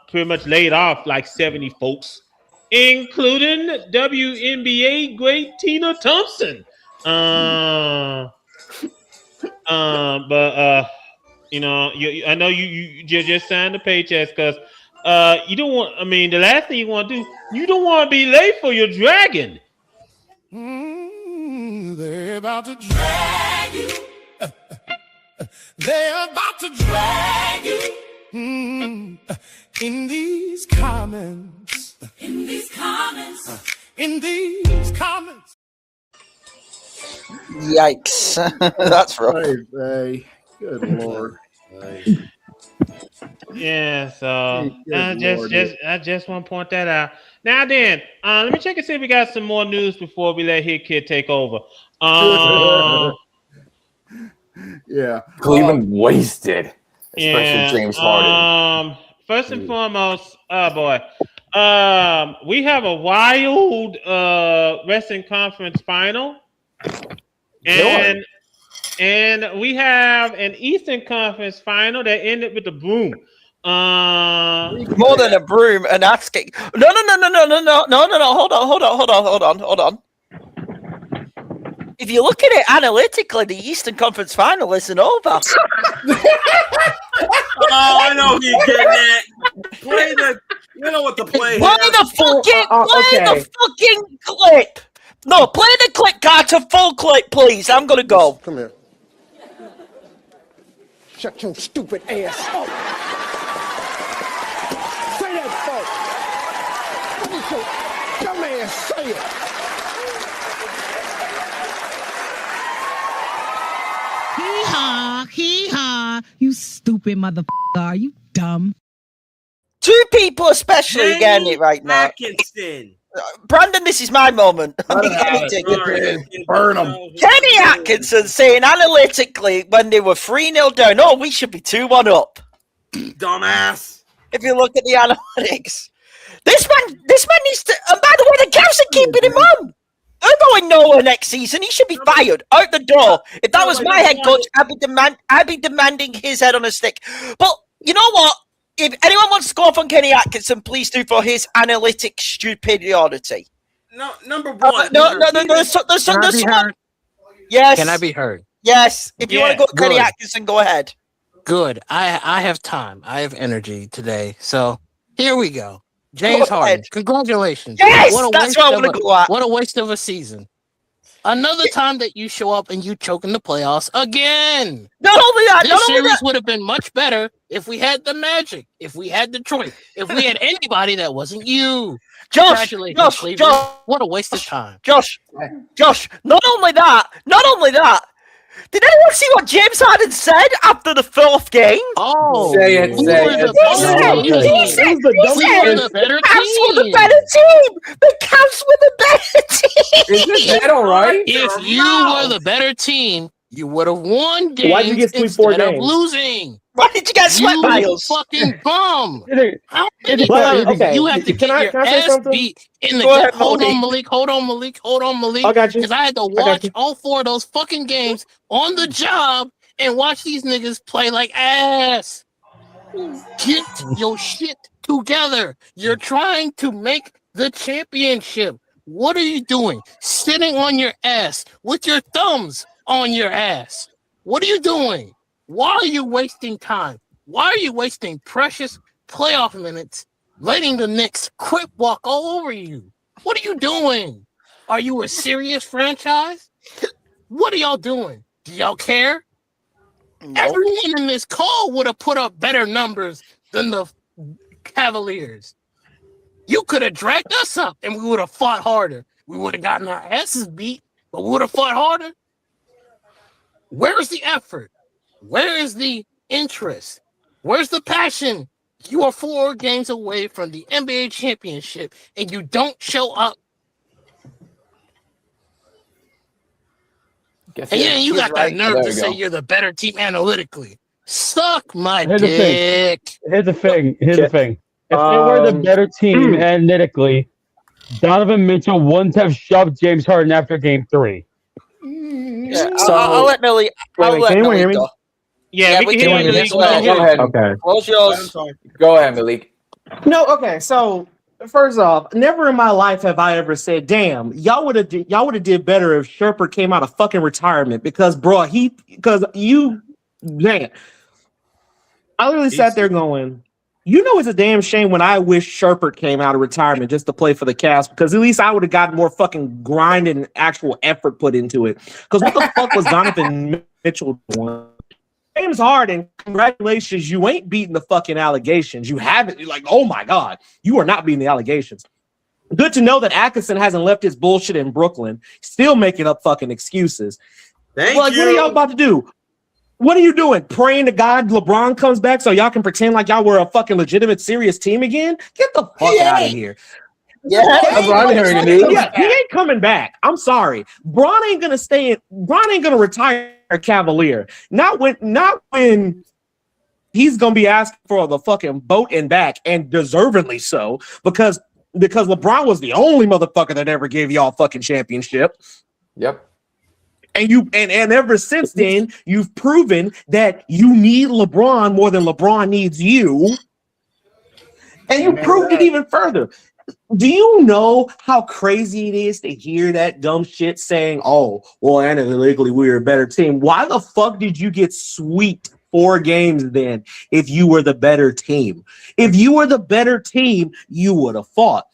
S3: pretty much laid off like 70 folks, including WNBA great Tina Thompson. But I know you just signed the paychecks because you don't want. I mean, the last thing you want to do, you don't want to be late for your dragon.
S14: They're about to drag you. They're about to drag you in these comments. In these comments. In these comments.
S6: Yikes. That's rough.
S1: Hey, good Lord.
S3: Yeah, so I just want to point that out. Now then, let me check and see if we got some more news before we let Hit Kid take over.
S1: Yeah.
S4: Cleveland wasted, especially James Harden.
S3: First and foremost, we have a wild Western Conference final, and we have an Eastern Conference final that ended with a broom.
S6: More than a broom, an ass kick. No. Hold on. If you look at it analytically, the Eastern Conference final isn't over.
S2: Oh, I know you're getting it. Play the. You know what to play.
S6: Play the fucking clip. No, play the clip, Carter. Full clip, please. I'm gonna go.
S14: Come here. Shut your stupid ass up. Say that, folks. Let me show dumb ass say it.
S8: Hee-haw, you stupid motherfucker. Are you dumb?
S6: Two people especially are getting it right now.
S2: Atkinson.
S6: Brandon, this is my moment.
S1: Burn them.
S6: Kenny Atkinson saying analytically when they were 3-0 down, oh, we should be 2-1 up.
S2: Dumbass.
S6: If you look at the analytics. This man needs to, and by the way, the Cavs are keeping him on. They're going nowhere next season. He should be fired out the door. If that was my head coach, I'd be demanding his head on a stick. But you know what? If anyone wants to go off on Kenny Atkinson, please do for his analytic stupidity.
S2: No, number one.
S6: There's someone. Yes.
S15: Can I be heard?
S6: Yes. If you want to go to Kenny Atkinson, go ahead.
S15: Good. I have time. I have energy today. So here we go. James Harden. Congratulations.
S6: Yes, that's what I want to go at.
S15: What a waste of a season. Another time that you show up and you choke in the playoffs again.
S6: Not only that,
S15: this series would have been much better if we had the Magic, if we had Detroit, if we had anybody that wasn't you.
S6: Josh,
S15: what a waste of time.
S6: Josh, not only that. Did anyone see what James Harden said after the fourth game?
S4: Oh, say it.
S6: He said, the Cavs were the better team. The Cavs were the better team.
S4: Is that all right?
S15: If you were the better team, you would have won games
S9: Why'd you get sweep 4
S15: instead of
S9: games?
S15: losing.
S6: Why did you get swept by us?
S15: Fucking bum.
S9: Okay.
S15: You have to
S9: Can I
S15: get your
S9: say
S15: ass
S9: something?
S15: beat in the
S6: Go ahead,
S15: Hold on, Malik.
S9: I got you.
S15: Because I had to watch all 4 of those fucking games on the job and watch these niggas play like ass. Get your shit together. You're trying to make the championship. What are you doing? Sitting on your ass with your thumbs on your ass. What are you doing? Why are you wasting time? Why are you wasting precious playoff minutes letting the Knicks crip walk all over you? What are you doing? Are you a serious franchise? What are y'all doing? Do y'all care? Nope. Everyone in this call would have put up better numbers than the Cavaliers. You could have dragged us up and we would have fought harder. We would have gotten our asses beat, but we would have fought harder. Where's the effort? Where is the interest? Where's the passion? You are 4 games away from the NBA championship and you don't show up. And then you got that nerve to say you're the better team analytically. Suck my dick.
S9: Here's the thing. If they were the better team analytically, Donovan Mitchell wouldn't have shoved James Harden after game 3.
S6: Yeah,
S4: So-
S6: I'll let Millie.
S9: Wait,
S6: I'll
S9: can
S6: let
S9: anyone
S6: Millie
S9: hear me?
S6: go.
S3: Yeah, we can hear you, Malik.
S4: Go ahead.
S9: Okay.
S6: What's yours?
S4: Go ahead, Malik.
S16: No, okay. So first off, never in my life have I ever said, "Damn, y'all would have did better if Sherper came out of fucking retirement." Because, bro, man, I literally sat there going, "You know, it's a damn shame when I wish Sherper came out of retirement just to play for the Cavs, because at least I would have gotten more fucking grind and actual effort put into it." Because what the fuck was Donovan Mitchell doing? James Harden, congratulations, you ain't beating the fucking allegations. You haven't. You're like, oh my God, you are not beating the allegations. Good to know that Atkinson hasn't left his bullshit in Brooklyn, still making up fucking excuses.
S2: Thank
S16: What are y'all about to do? What are you doing? Praying to God LeBron comes back so y'all can pretend like y'all were a fucking legitimate, serious team again? Get the fuck out of here.
S6: Yeah,
S16: He ain't coming back. I'm sorry. Bron ain't gonna retire Cavalier. Not when he's gonna be asking for the fucking boat and back, and deservedly so, because LeBron was the only motherfucker that ever gave y'all a fucking championship.
S4: Yep.
S16: And ever since then, you've proven that you need LeBron more than LeBron needs you. And you proved it even further. Do you know how crazy it is to hear that dumb shit saying, "Oh, well, analytically, we're a better team"? Why the fuck did you get swept 4 games then if you were the better team? If you were the better team, you would have fought.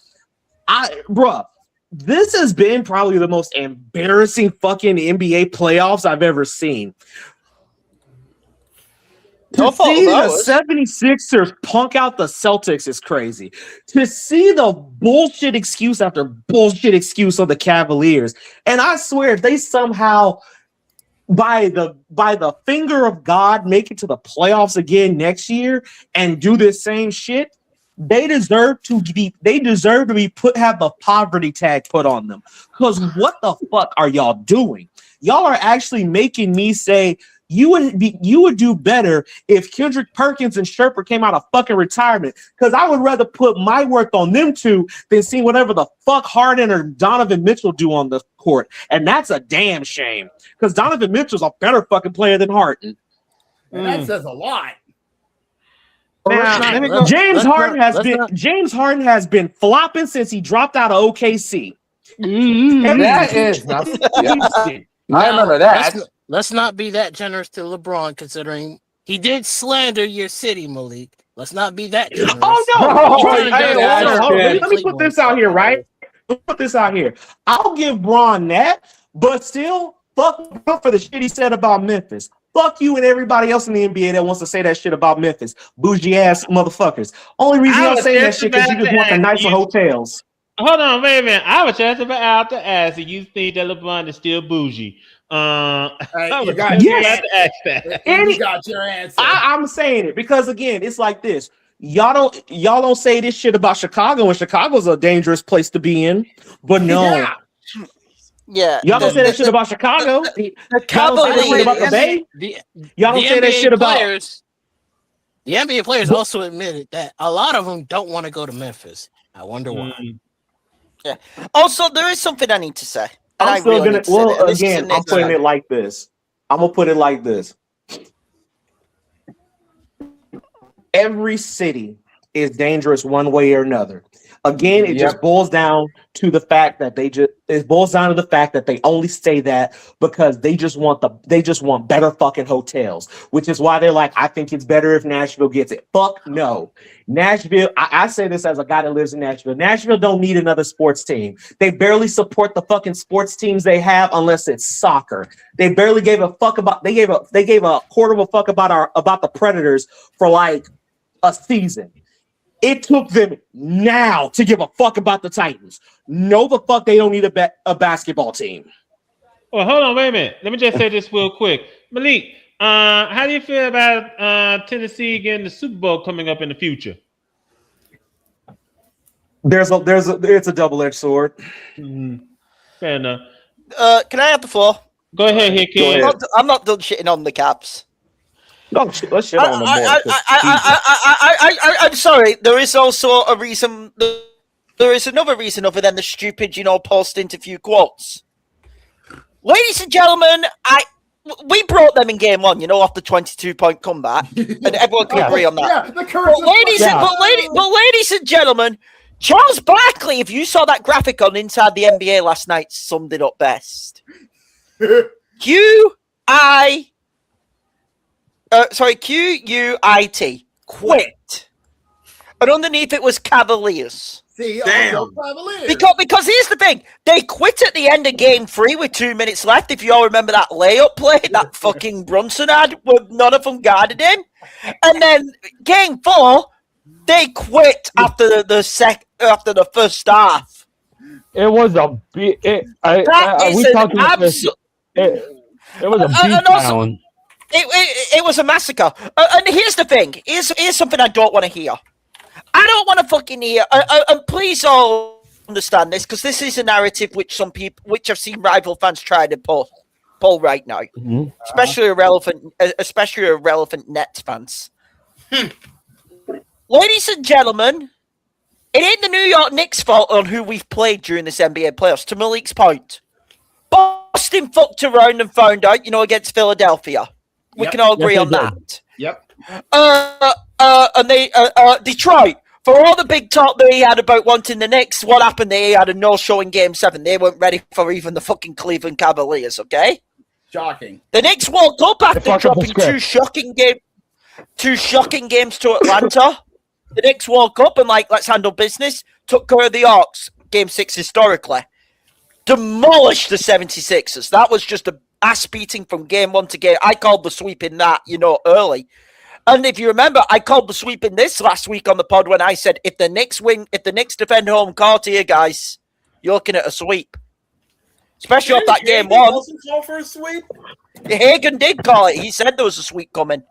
S16: Bruh, this has been probably the most embarrassing fucking NBA playoffs I've ever seen. To see the 76ers punk out the Celtics is crazy. To see the bullshit excuse after bullshit excuse of the Cavaliers. And I swear, if they somehow, by the finger of God, make it to the playoffs again next year and do this same shit, they deserve to be have the poverty tag put on them. Because what the fuck are y'all doing? Y'all are actually making me say, you would do better if Kendrick Perkins and Sherper came out of fucking retirement, because I would rather put my work on them two than see whatever the fuck Harden or Donovan Mitchell do on the court. And that's a damn shame, because Donovan Mitchell's a better fucking player than Harden.
S1: And that says a lot.
S16: Now, James Harden has been flopping since he dropped out of OKC.
S4: That is not. Yep. I remember that.
S15: Let's not be that generous to LeBron, considering he did slander your city, Malik. Let's not be that generous.
S16: Oh no! Let me put this out here, right? Let me put this out here. I'll give Bron that, but still, fuck Bron for the shit he said about Memphis. Fuck you and everybody else in the NBA that wants to say that shit about Memphis. Bougie ass motherfuckers. Only reason y'all say that shit because you just want the nicer hotels.
S3: Hold on, wait a minute. I was just about to ask if you think that LeBron is still bougie.
S1: You got your answer.
S16: I'm saying it because again, it's like this. Y'all don't say this shit about Chicago, and Chicago's a dangerous place to be in. But no.
S6: Yeah.
S16: Y'all don't say that shit about Chicago. Y'all don't say that shit about the Bay. Y'all don't say that shit about
S15: the NBA players also admitted that a lot of them don't want to go to Memphis. I wonder why.
S6: Yeah. Also, there is something I need to say.
S16: I'm still gonna. Well, again, I'm putting it like this. I'm gonna put it like this. Every city is dangerous one way or another. Again, it just boils down to the fact that they only say that because they just want better fucking hotels, which is why they're like, I think it's better if Nashville gets it. Fuck no. Nashville, I say this as a guy that lives in Nashville. Nashville don't need another sports team. They barely support the fucking sports teams they have unless it's soccer. They barely gave a fuck about, they gave a quarter of a fuck about the Predators for like a season. It took them now to give a fuck about the Titans. No, the fuck they don't need a basketball team.
S3: Well, hold on, wait a minute. Let me just say this real quick. Malik, how do you feel about Tennessee getting the Super Bowl coming up in the future?
S16: It's a double-edged sword.
S3: Mm-hmm. Fair enough.
S6: Can I have the floor?
S3: Go ahead, here, kid.
S6: I'm not done shitting on the Caps.
S16: Let's shit on the ball.
S6: I'm sorry. There is also a reason. There is another reason other than the stupid, post-interview quotes. Ladies and gentlemen, we brought them in game one, off the 22-point comeback, and everyone can agree on that.
S1: Yeah, the curse.
S6: But ladies and gentlemen, Charles Barkley, if you saw that graphic on Inside the NBA last night, summed it up best. Q-U-I-T, quit. And underneath it was Cavaliers.
S1: See,
S2: damn.
S6: Because here's the thing, they quit at the end of game 3 with 2 minutes left. If you all remember that layup play that fucking Brunson had, where none of them guarded him, and then game 4, they quit after the first half.
S9: It was a beat. It was a beatdown.
S6: It was a massacre. And here's the thing. Here's something I don't want to hear. I don't want to fucking hear. And please all understand this, because this is a narrative which I've seen rival fans try to pull right now, especially irrelevant Nets fans. Ladies and gentlemen, it ain't the New York Knicks' fault on who we've played during this NBA playoffs. To Malik's point, Boston fucked around and found out, against Philadelphia. We can all agree on that.
S1: Yep.
S6: And Detroit, for all the big talk they had about wanting the Knicks, what happened? They had a no-show in Game 7. They weren't ready for even the fucking Cleveland Cavaliers, okay?
S1: Shocking.
S6: The Knicks woke up after dropping two shocking games to Atlanta. The Knicks woke up and, let's handle business. Took care of the Hawks. Game 6 historically. Demolished the 76ers. That was just a ass beating from game 1 to game. I called the sweep in that, early. And if you remember, I called the sweep in this last week on the pod when I said, if the Knicks defend home court here, guys, you're looking at a sweep. Especially off that game 1.
S2: Wasn't call for a sweep?
S6: Hagan did call it. He said there was a sweep coming.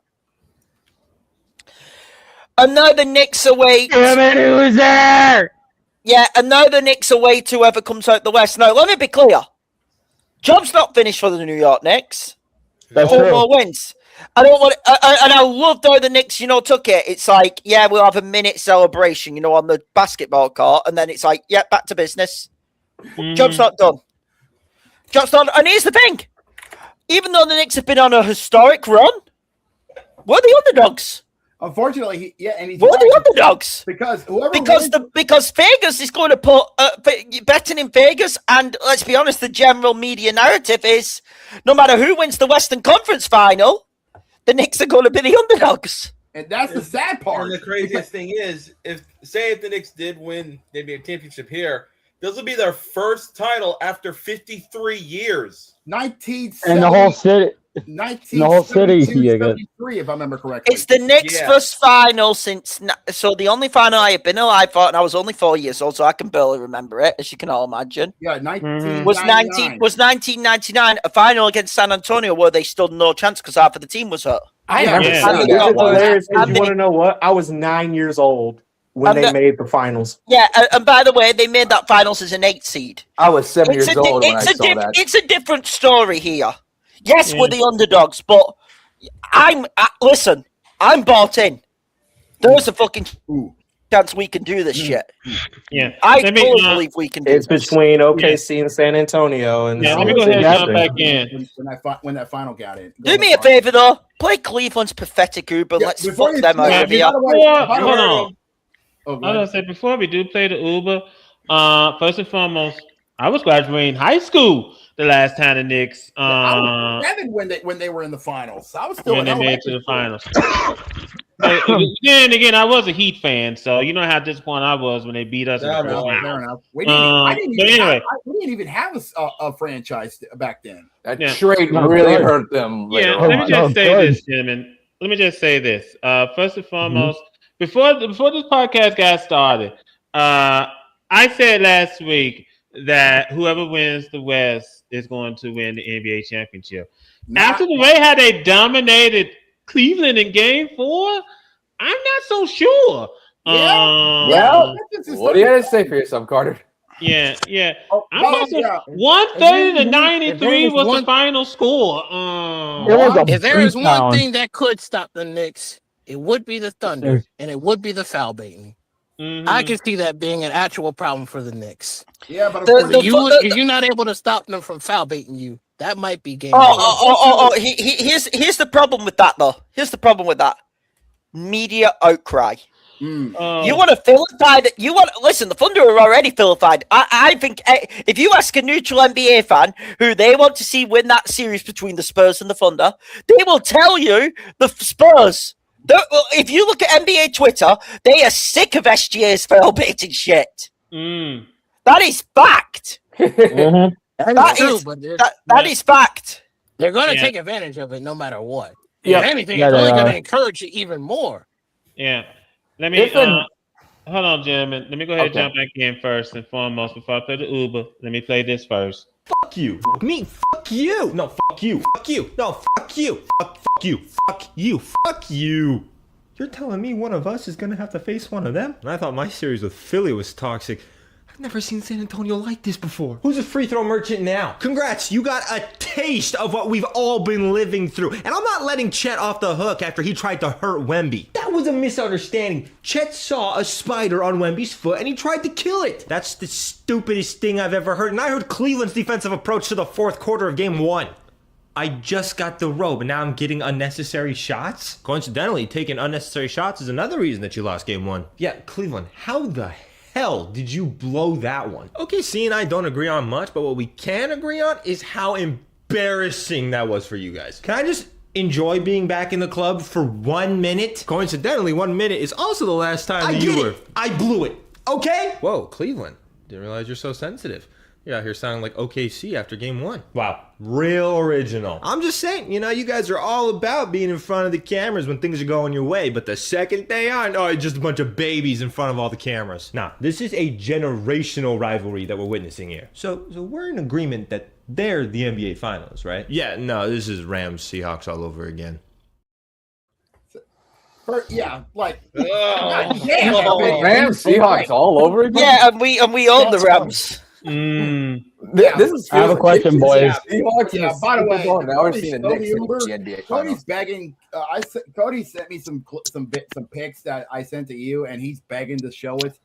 S6: And now the Knicks await.
S9: Loser!
S6: Yeah, and now the Knicks await whoever comes out the West. Now, let me be clear. Job's not finished for the New York Knicks.
S9: That's
S6: 4
S9: true.
S6: more wins. I don't want, and I loved how the Knicks, took it. It's like, yeah, we'll have a minute celebration, on the basketball court, and then it's like, yeah, back to business. Job's not done. Job's not. And here's the thing: even though the Knicks have been on a historic run, we're the underdogs.
S1: Unfortunately, and he's
S6: we're the underdogs
S1: because
S6: Vegas is going to put betting in Vegas, and let's be honest, the general media narrative is no matter who wins the Western Conference Final, the Knicks are going to be the underdogs.
S1: And that's the sad part.
S2: And the craziest thing is, if the Knicks did win maybe a championship here, this will be their first title after 53 years.
S1: 1970.
S9: And the whole city.
S1: 1973, if I remember correctly.
S6: It's the Knicks' first final since. So the only final I have been alive for, and I was only 4 years old, so I can barely remember it, as you can all imagine.
S1: Yeah, 1999.
S6: Was 1999 a final against San Antonio where they stood no chance because half of the team was hurt?
S16: I never said that. Hilarious. You want to know what? I was 9 years old when they made the finals.
S6: Yeah, and by the way, they made that finals as an 8 seed.
S4: I was 7 years old when I saw that.
S6: It's a different story here. Yes, we're the underdogs, but listen, I'm bought in. There's a fucking chance we can do this shit.
S3: Yeah,
S6: I fully believe we can do
S16: this. It's between OKC and San Antonio. And
S3: let me go ahead and jump back in.
S1: When that final got in.
S6: Do me a favor, though. Play Cleveland's pathetic Uber. Let's fuck them out of here.
S3: Hold on. I was going to say, before we do play the Uber, first and foremost, I was graduating high school the last time the Knicks.
S1: I was 7 when they were in the finals. I was still
S3: when they made it to the finals. But then again, I was a Heat fan, so you know how disappointed I was when they beat us.
S1: Fair enough. We didn't even have a franchise back then.
S4: That trade really hurt them.
S3: Yeah, let me just say this, gentlemen. Let me just say this. First and foremost, before this podcast got started, I said last week that whoever wins the West is going to win the NBA championship. After the way how they dominated Cleveland in Game 4, I'm not so sure.
S4: Well, what do you have to say for yourself, Carter?
S3: Yeah. I'm not so 130 to 93 was the final score.
S15: If there is one thing that could stop the Knicks, it would be the Thunder, and it would be the foul baiting. I can see that being an actual problem for the Knicks.
S1: Yeah, but
S15: if you're not able to stop them from foul baiting you, that might be game.
S6: Here's the problem with that, though. Here's the problem with that. Media outcry. You want to vilify that? Listen, the Thunder are already vilified. I think if you ask a neutral NBA fan who they want to see win that series between the Spurs and the Thunder, they will tell you the Spurs. If you look at NBA Twitter, they are sick of SGA's fail baiting shit. That is fact. That is fact.
S15: They're going to take advantage of it no matter what.
S3: Yeah.
S15: If anything, it's only going to encourage it even more.
S3: Yeah. Let me hold on, gentlemen. Let me go ahead and jump back in first and foremost before I play the Uber. Let me play this first.
S13: Fuck you. Fuck me. Fuck you. No, fuck you. Fuck you. No, fuck you. Fuck you. Fuck you. Fuck you. You're telling me one of us is gonna have to face one of them? And I thought my series with Philly was toxic. I've never seen San Antonio like this before. Who's a free throw merchant now? Congrats, you got a taste of what we've all been living through. And I'm not letting Chet off the hook after he tried to hurt Wemby. That was a misunderstanding. Chet saw a spider on Wemby's foot and he tried to kill it. That's the stupidest thing I've ever heard. And I heard Cleveland's defensive approach to the fourth quarter of game 1. I just got the robe and now I'm getting unnecessary shots? Coincidentally, taking unnecessary shots is another reason that you lost game 1. Yeah, Cleveland, how the hell did you blow that one? Okay, C and I don't agree on much, but what we can agree on is how embarrassing that was for you guys. Can I just enjoy being back in the club for 1 minute? Coincidentally, 1 minute is also the last time that you were. I blew it, okay? Whoa, Cleveland. Didn't realize you're so sensitive. You're out here sounding like OKC after game 1. Wow, real original. I'm just saying, you guys are all about being in front of the cameras when things are going your way, but the second they aren't, it's just a bunch of babies in front of all the cameras. Nah, this is a generational rivalry that we're witnessing here. So we're in agreement that they're the NBA Finals, right? Yeah, no, this is Rams Seahawks all over again.
S4: Rams Seahawks all over again.
S6: Yeah, and we own the Rams.
S4: This is.
S9: I have a question, boys.
S1: By the way,
S4: now we're seeing a Knicks in the NBA
S1: Cody's begging. Cody sent me some pics that I sent to you, and he's begging to show it.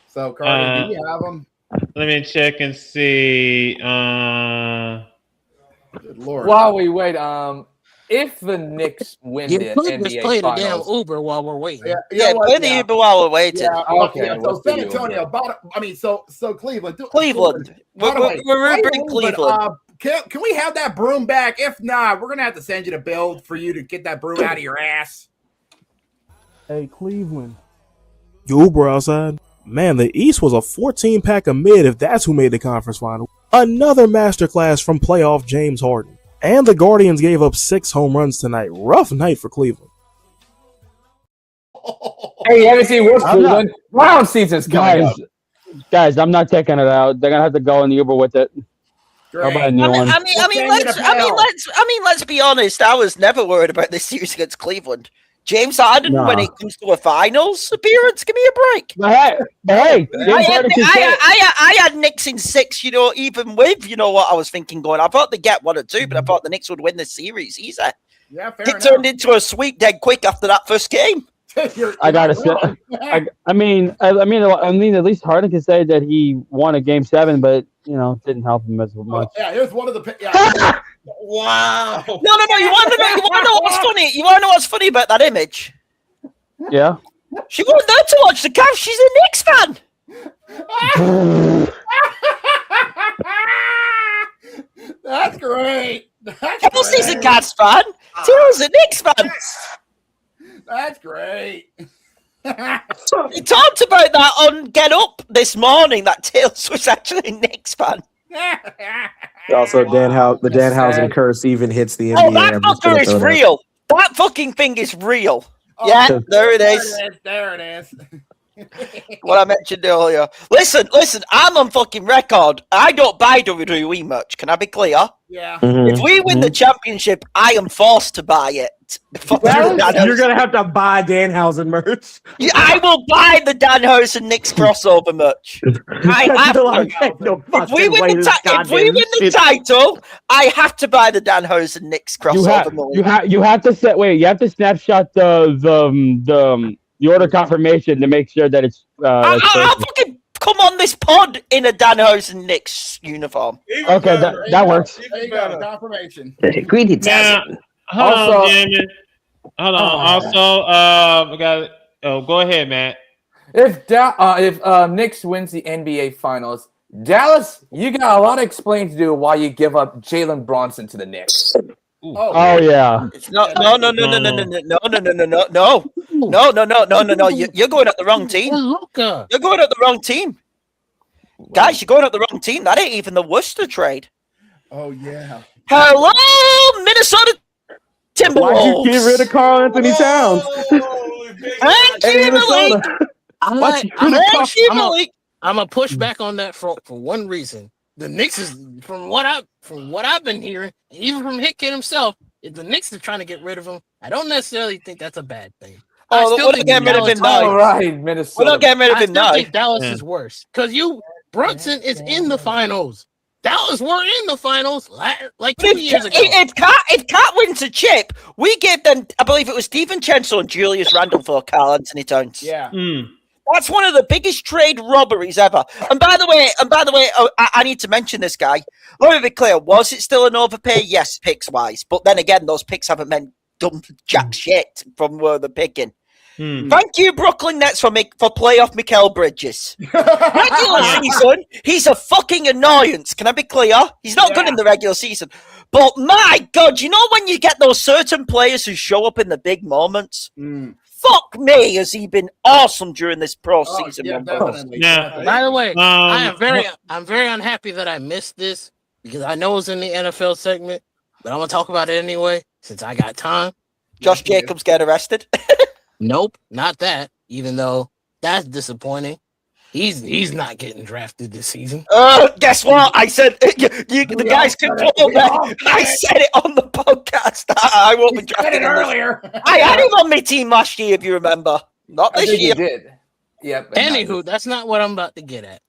S1: So, Cardi, do you have them?
S3: Let me check and see.
S1: Good Lord.
S4: While we wait, if the Knicks win the
S15: could just
S4: NBA
S15: play the
S4: Finals,
S15: damn Uber while we're waiting.
S6: Play the Uber while we're waiting.
S1: Yeah,
S4: Okay,
S1: so San Antonio, so Cleveland.
S6: Cleveland. We're big Cleveland.
S1: Can we have that broom back? If not, we're gonna have to send you the bill for you to get that broom out of your ass.
S17: Hey, Cleveland. You Uber outside? Man, the East was a 14-pack of mid if that's who made the conference final. Another masterclass from playoff James Harden. And the Guardians gave up 6 home runs tonight. Rough night for Cleveland.
S4: Hey, you haven't seen what's Cleveland? Round season's coming up.
S9: Guys, I'm not taking it out. They're gonna have to go in the Uber with it. How about a new one?
S6: Let's be honest. I was never worried about this series against Cleveland. James Harden, when it comes to a finals appearance, give me a break.
S9: But hey,
S6: I had Knicks in 6, even with, what I was thinking going. I thought they'd get 1 or 2, but I thought the Knicks would win the series easy.
S1: Yeah, fair
S6: It turned into a sweep dead quick after that first game.
S9: I gotta say, I mean, at least Harden can say that he won a game 7, but it didn't help him as much.
S1: Yeah, here's one of the.
S6: Wow! No! You want to know what's funny? You want to know what's funny about that image?
S9: Yeah.
S6: She wasn't there to watch the Cavs. She's a Knicks fan.
S1: That's great.
S6: Kelsey's a Cavs fan. Till's a Knicks fan.
S1: That's great.
S6: He talked about that on Get Up this morning. That Tails was actually a Knicks fan.
S18: Also, the Danhausen curse even hits the NBA.
S6: Oh, that fucker is real. That fucking thing is real. Yeah, there it is.
S1: There it is.
S6: What I mentioned earlier. Listen, I'm on fucking record. I don't buy WWE much. Can I be clear?
S1: Yeah.
S6: If we win the championship, I am forced to buy it.
S18: You're gonna have to buy Danhausen merch.
S6: Yeah, I will buy the Danhausen Knicks crossover merch. I have to. If we win the title, I have to buy the Danhausen Knicks crossover merch.
S9: You have to set. Wait, you have to snapshot the order confirmation to make sure that it's.
S6: I'll fucking come on this pod in a Danhausen Knicks uniform.
S9: Okay, that works.
S1: There you go. Confirmation.
S11: Greetings.
S3: Now, hold on, Jamie. Hold on. Also, we got. Oh, go ahead, Matt.
S4: If Knicks wins the NBA Finals, Dallas, you got a lot of explaining to do why you give up Jalen Bronson to the Knicks.
S9: Oh yeah.
S6: No. You're going at the wrong team. You're going at the wrong team. Guys, you're going at the wrong team. That ain't even the Worcester trade.
S1: Oh yeah.
S6: Hello, Minnesota Timberwolves.
S18: Why'd you get rid of Karl Anthony Towns?
S6: Thank you, Malik.
S15: I'm gonna push back on that for one reason. The Knicks is from what I've been hearing, and even from Hickett himself, if the Knicks are trying to get rid of him, I don't necessarily think that's a bad thing.
S6: Oh, we're not getting rid of him now.
S4: All right, Minnesota.
S6: We're not getting rid of him now.
S15: I think Dallas is worse because Brunson is in the finals. Dallas were in the finals like 2 years ago.
S6: If Cat wins a chip, we give them, I believe it was Stephen Chenso and Julius Randle for Karl Anthony Towns.
S1: Yeah.
S6: That's one of the biggest trade robberies ever. And by the way, I need to mention this guy. Let me be clear. Was it still an overpay? Yes, picks wise. But then again, those picks haven't meant jack shit from where they're picking. Thank you, Brooklyn Nets, for playoff Mikal Bridges. Regular season, he's a fucking annoyance. Can I be clear? He's not good in the regular season. But my God, you know when you get those certain players who show up in the big moments? Fuck me, has he been awesome during this pro season?
S1: Yeah, definitely.
S3: Yeah.
S15: By the way, I'm very unhappy that I missed this because I know it's in the NFL segment, but I'm gonna talk about it anyway since I got time.
S6: Josh Jacobs get arrested?
S15: Nope, not that. Even though that's disappointing. He's not getting drafted this season.
S6: Guess what? I said the guys can pull that. I said it on the podcast. I won't be drafted
S1: earlier.
S6: I had him on my team last year, if you remember. Not this year.
S4: You did. Yep.
S15: Anywho, that's not what I'm about to get at.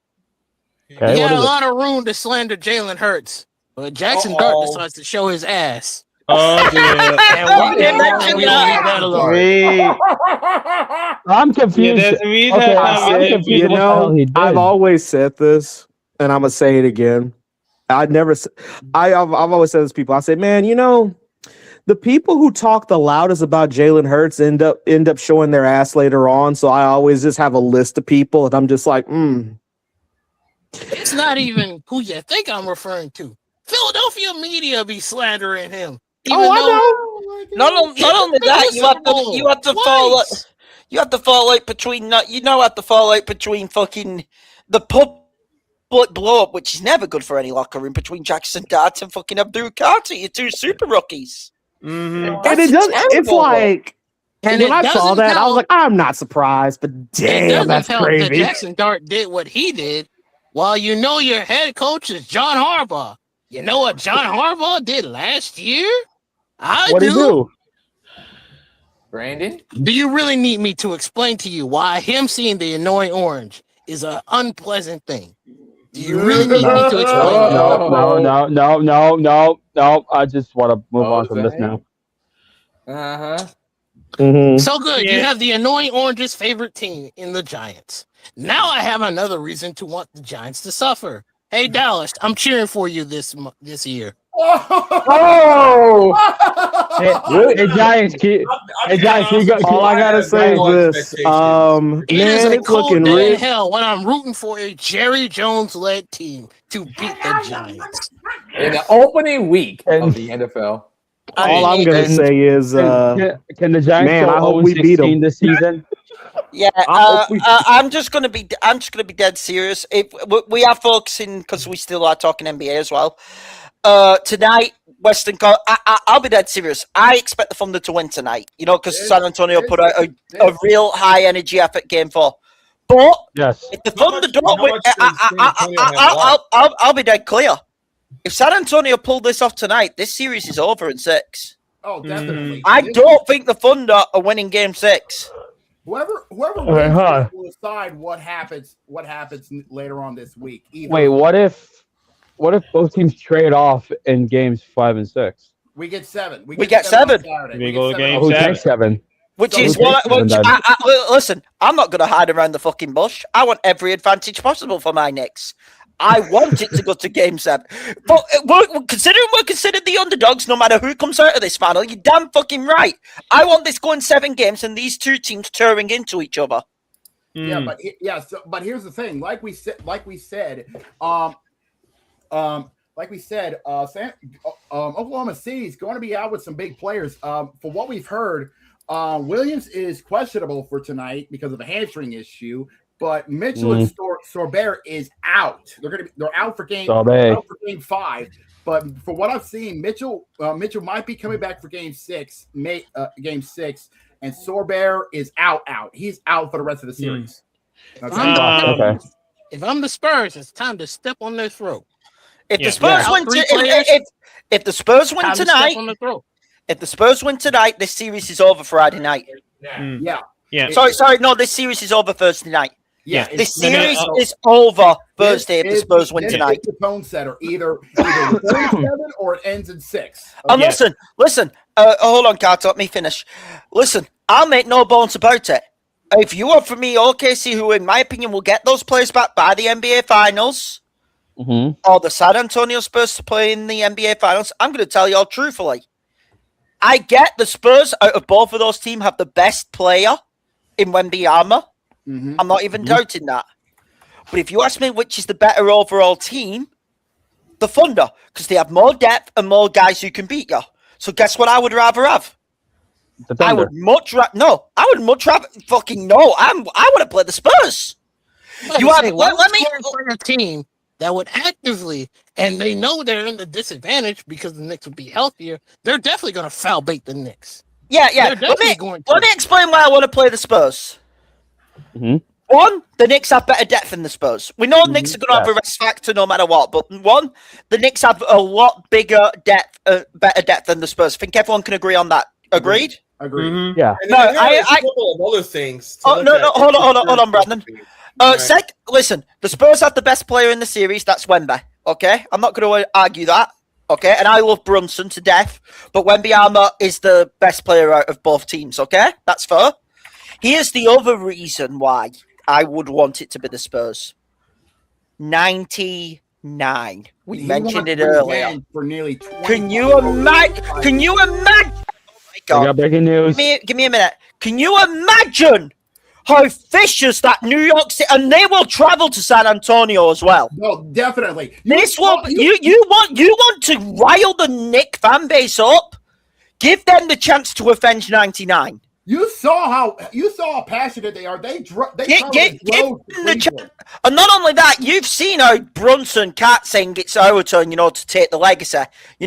S9: Okay,
S15: He
S9: what
S15: had a
S9: is it?
S15: lot of room to slander Jalen Hurts, but Jackson Dart decides to show his ass.
S3: Oh,
S15: And we didn't leave that alone.
S9: I'm confused.
S3: Yeah, there's a reason
S9: Okay,
S3: how
S9: I'm
S3: he-
S9: confused.
S18: You
S9: what the hell
S18: know,
S9: he did.
S18: I've always said this, and I'm gonna say it again. I've always said this to people. I say, man, you know, the people who talk the loudest about Jalen Hurts end up showing their ass later on. So I always just have a list of people, and I'm just like,
S15: It's not even who you think I'm referring to. Philadelphia media be slandering him.
S6: Not only that, you have to fall out between fucking the public blow up, which is never good for any locker room, between Jackson Dart and fucking Abdul Carter, your two super rookies.
S18: and it does. It's like,
S15: And
S18: when
S15: it
S18: I saw
S15: doesn't
S18: that, I was
S15: help-
S18: like, I'm not surprised, but
S15: It
S18: damn,
S15: doesn't
S18: that's
S15: help that
S18: crazy.
S15: Jackson Dart did what he did, while you know your head coach is John Harbaugh. You know what John Harbaugh did last year?
S9: What did he do?
S4: Brandon?
S15: Do you really need me to explain to you why him seeing the annoying orange is an unpleasant thing? Do you really need me to explain?
S9: No. I just want to move on from this now.
S15: So good. You have the annoying orange's favorite team in the Giants. Now I have another reason to want the Giants to suffer. Hey Dallas, I'm cheering for you this year.
S9: Oh! Hey, Giants,
S18: All I gotta say is this.
S15: It is
S18: Man,
S15: a
S18: it's
S15: cold
S18: looking
S15: day in
S18: real.
S15: hell when I'm rooting for a Jerry Jones-led team to beat the Giants.
S4: In the opening week of the NFL.
S18: All I'm gonna say is,
S9: can the Giants
S18: man,
S9: go
S18: I hope we beat
S9: 0-16
S18: them
S9: this season?
S6: Yeah, I'm just gonna be dead serious. We are focusing because we still are talking NBA as well. Tonight, I'll be dead serious. I expect the Thunder to win tonight. You know, because San Antonio put out a real high energy effort game 4. But if the Thunder don't win, I'll be dead clear. If San Antonio pulled this off tonight, this series is over in 6.
S1: Oh, definitely.
S6: I don't think the Thunder are winning Game 6.
S1: Whoever
S9: Okay,
S1: wins will decide what happens later on this week. Either
S9: Wait, what if both teams trade off in games 5 and 6?
S1: we get 7?
S6: We get 7.
S1: On Saturday.
S3: We go to game
S9: Who
S3: 7.
S9: takes 7?
S6: Which is what? Listen, I'm not going to hide around the fucking bush. I want every advantage possible for my Knicks. I want it to go to Game 7. But we're considered the underdogs no matter who comes out of this final. You're damn fucking right. I want this going 7 games and these two teams tearing into each other.
S1: Yeah, but here's the thing. Like we said, Oklahoma City is going to be out with some big players. For what we've heard, Williams is questionable for tonight because of a hamstring issue. But Mitchell and Sorbert is out. They're out for game 5. But for what I've seen, Mitchell might be coming back for game 6, game 6, and Sorbert is out. He's out for the rest of the series.
S15: If I'm the Spurs, it's time to step on their throat.
S6: If the Spurs win tonight, this series is over Friday night.
S1: Yeah.
S6: Sorry, no, this series is over Thursday night.
S1: Yeah,
S6: this series is over Thursday if the Spurs win tonight.
S1: It's the tone setter, either 7 or it ends in 6.
S6: And listen. Hold on, Carter. Let me finish. Listen, I'll make no bones about it. If you offer me OKC, who in my opinion will get those players back by the NBA Finals, or the San Antonio Spurs to play in the NBA Finals, I'm going to tell you all truthfully. I get the Spurs out of both of those teams have the best player in Wembanyama. I'm not even doubting that. But if you ask me which is the better overall team, the Thunder, because they have more depth and more guys who can beat you. So guess what I would rather have? I would much rather fucking no. I want to play the Spurs.
S15: Let me for a team that would actively, and they know they're in the disadvantage because the Knicks would be healthier. They're definitely going to foul bait the Knicks.
S6: Yeah. Let me explain why I want to play the Spurs. One, the Knicks have better depth than the Spurs. We know Knicks are going to have a rest factor no matter what, but one, the Knicks have a lot bigger depth, better depth than the Spurs. I think everyone can agree on that. Agreed?
S1: Agreed.
S18: Yeah.
S2: And no, I couple of other things.
S6: Hold on, Brandon. Listen, the Spurs have the best player in the series. That's Wemby. Okay, I'm not going to argue that. Okay, and I love Brunson to death, but Wembanyama is the best player out of both teams. Okay, that's fair. Here's the other reason why I would want it to be the Spurs. 99. We mentioned it earlier.
S1: For nearly 20
S6: Can you imagine? Oh my God.
S9: Breaking news.
S6: Give me a minute. Can you imagine how vicious that New York City, and they will travel to San Antonio as well.
S1: No, definitely.
S6: You want to rile the Knick fan base up? Give them the chance to avenge 99.
S1: You saw how passionate they are. They drove
S6: and not only that, you've seen how Brunson can't sing it's our turn, to take the legacy.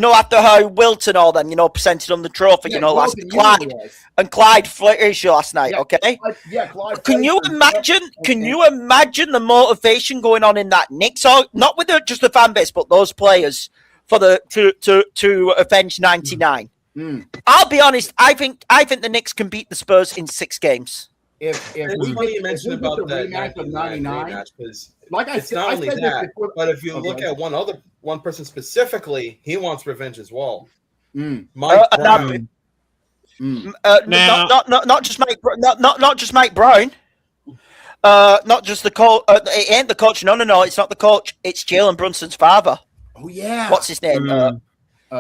S6: After how Wilton all them, presented on the trophy, last Clyde Frazier last night, okay?
S1: Clyde.
S6: Can you imagine the motivation going on in that Knicks? Not with just the fan base, but those players for to avenge 99. I'll be honest. I think the Knicks can beat the Spurs in 6 games.
S2: It's funny you mentioned about the rematch of 99 because it's not only that, but if you look at one person specifically, he wants revenge as well. Mike Brown.
S6: Not just Mike. Not just Mike Brown. Not just the coach. It ain't the coach. No. It's not the coach. It's Jalen Brunson's father.
S1: Oh yeah.
S6: What's his name?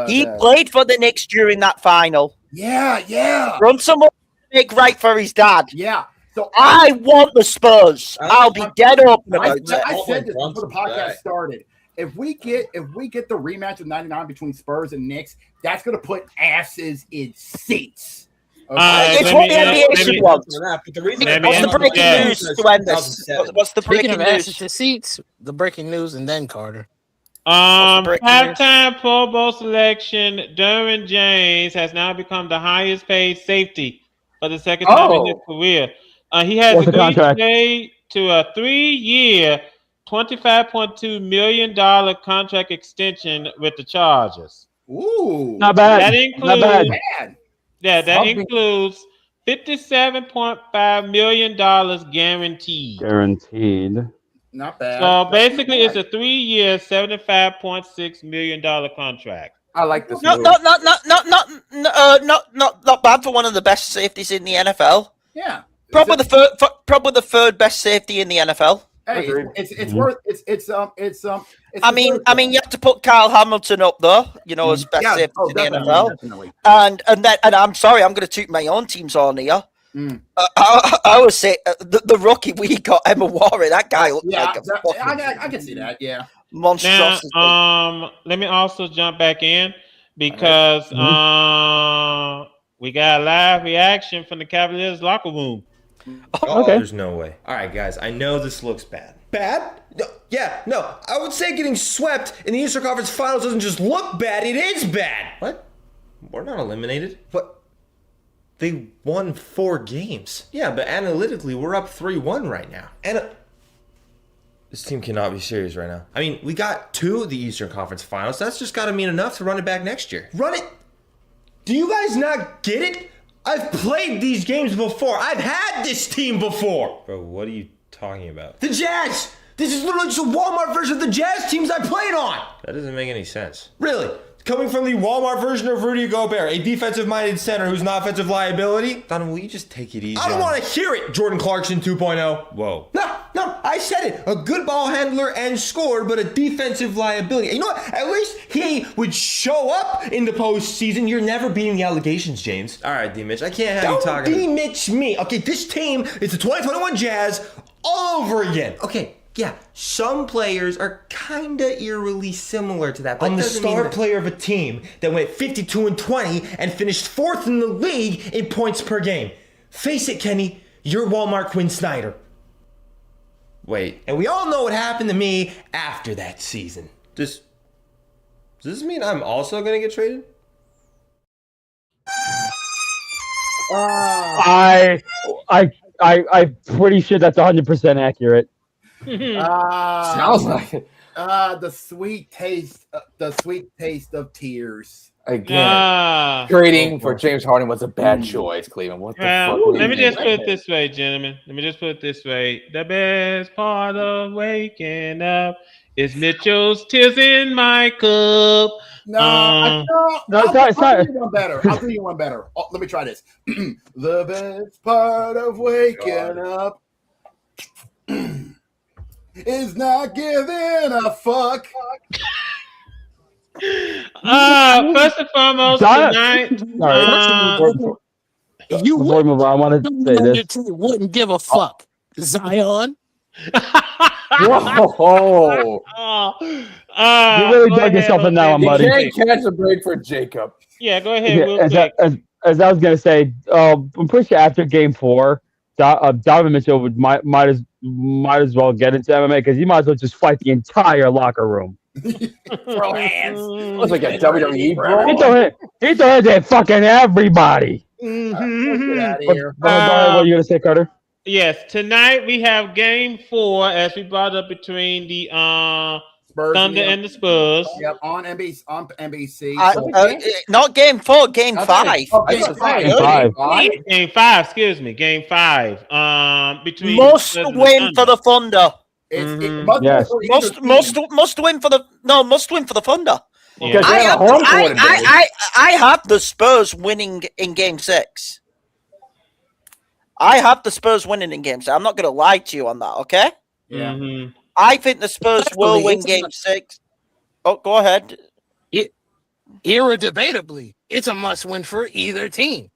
S6: He played for the Knicks during that final.
S1: Yeah.
S6: Brunson will make right for his dad.
S1: Yeah. So
S6: I want the Spurs. I'll be dead open about it.
S1: I said this before the podcast started. If we get the rematch of 99 between Spurs and Knicks, that's going to put asses in seats. Okay?
S6: It's what the NBA should want. What's the breaking news to end this? What's the breaking news?
S15: Asses in seats, the breaking news, and then Carter.
S3: Halftime Pro Bowl selection, Derwin James has now become the highest paid safety for the second time in his career. He has agreed to a 3-year, $25.2 million contract extension with the Chargers.
S1: Ooh,
S9: not bad.
S3: That includes $57.5 million guaranteed.
S1: Not bad.
S3: So basically, it's a 3-year, $75.6 million contract.
S4: I like this.
S6: Not bad for one of the best safeties in the NFL.
S1: Yeah,
S6: probably the third best safety in the NFL.
S1: Hey, it's worth it's.
S6: I mean, you have to put Kyle Hamilton up there, as best safety in the NFL.
S1: Definitely.
S6: And I'm sorry, I'm going to toot my own team's on here. I would say the rookie we got, Emma Warren. That guy looked like a fucking
S1: I can see that. Yeah,
S6: monstrosity.
S3: Now, let me also jump back in because we got a live reaction from the Cavaliers locker room.
S13: Oh, there's no way. All right, guys, I know this looks bad. Bad? No, no. I would say getting swept in the Eastern Conference Finals doesn't just look bad, it is bad. What? We're not eliminated. What? They won 4 games. Yeah, but analytically, we're up 3-1 right now. And this team cannot be serious right now. I mean, we got 2 of the Eastern Conference Finals. That's just got to mean enough to run it back next year. Run it? Do you guys not get it? I've played these games before. I've had this team before. Bro, what are you talking about? The Jazz! This is literally just a Walmart version of the Jazz teams I played on! That doesn't make any sense. Really? Coming from the Walmart version of Rudy Gobert, a defensive-minded center who's an offensive liability? Donovan, will you just take it easy? I don't want to hear it, Jordan Clarkson 2.0. Whoa. No, I said it. A good ball handler and scorer, but a defensive liability. You know what? At least he would show up in the postseason. You're never beating the allegations, James. All right, D-Mitch, I can't have you talking. Don't D-Mitch me. Okay, this team is the 2021 Jazz all over again. Okay. Yeah, some players are kinda eerily similar to that. But I'm the star player of a team that went 52-20 and finished 4th in the league in points per game. Face it, Kenny, you're Walmart Quinn Snyder. Wait, and we all know what happened to me after that season. Does this mean I'm also gonna get traded?
S9: I'm pretty sure that's 100% accurate.
S4: Sounds like it.
S1: The sweet taste of tears.
S4: Again, trading for James Harden was a bad choice, Cleveland. What the fuck?
S3: Let me just put it this way, gentlemen. The best part of waking up is Mitchell's tears in my cup.
S1: I'll do you one better. Oh, let me try this. The best part of waking up is not giving a fuck.
S3: First and foremost, tonight.
S9: You
S15: wouldn't give a fuck, Zion.
S9: Whoa! You really dug yourself in that one, buddy.
S4: You can't catch a break for Jacob.
S3: Yeah, go ahead.
S9: As I was gonna say, I'm pretty sure after Game 4, Donovan Mitchell might as well get into MMA because he might as well just fight the entire locker room.
S4: Throw hands. It was like a WWE bro.
S9: He threw hands at fucking everybody.
S1: Get out of here.
S9: What are you gonna say, Carter?
S3: Yes, tonight we have Game 4, as we brought up, between the
S1: Spurs
S3: Thunder and the Spurs.
S1: Yep, on NBC.
S6: Not Game 4, Game 5.
S3: Game 5. Excuse me, Game 5. Between
S6: must win for the Thunder. Must win for the Thunder.
S3: Yeah.
S6: I have the Spurs winning in Game 6. I have the Spurs winning in Game 6. I'm not going to lie to you on that, okay?
S1: Yeah.
S3: Mm-hmm.
S6: I think the Spurs will win Game 6. Oh, go ahead.
S15: Irredebatably, it's a must-win for either team.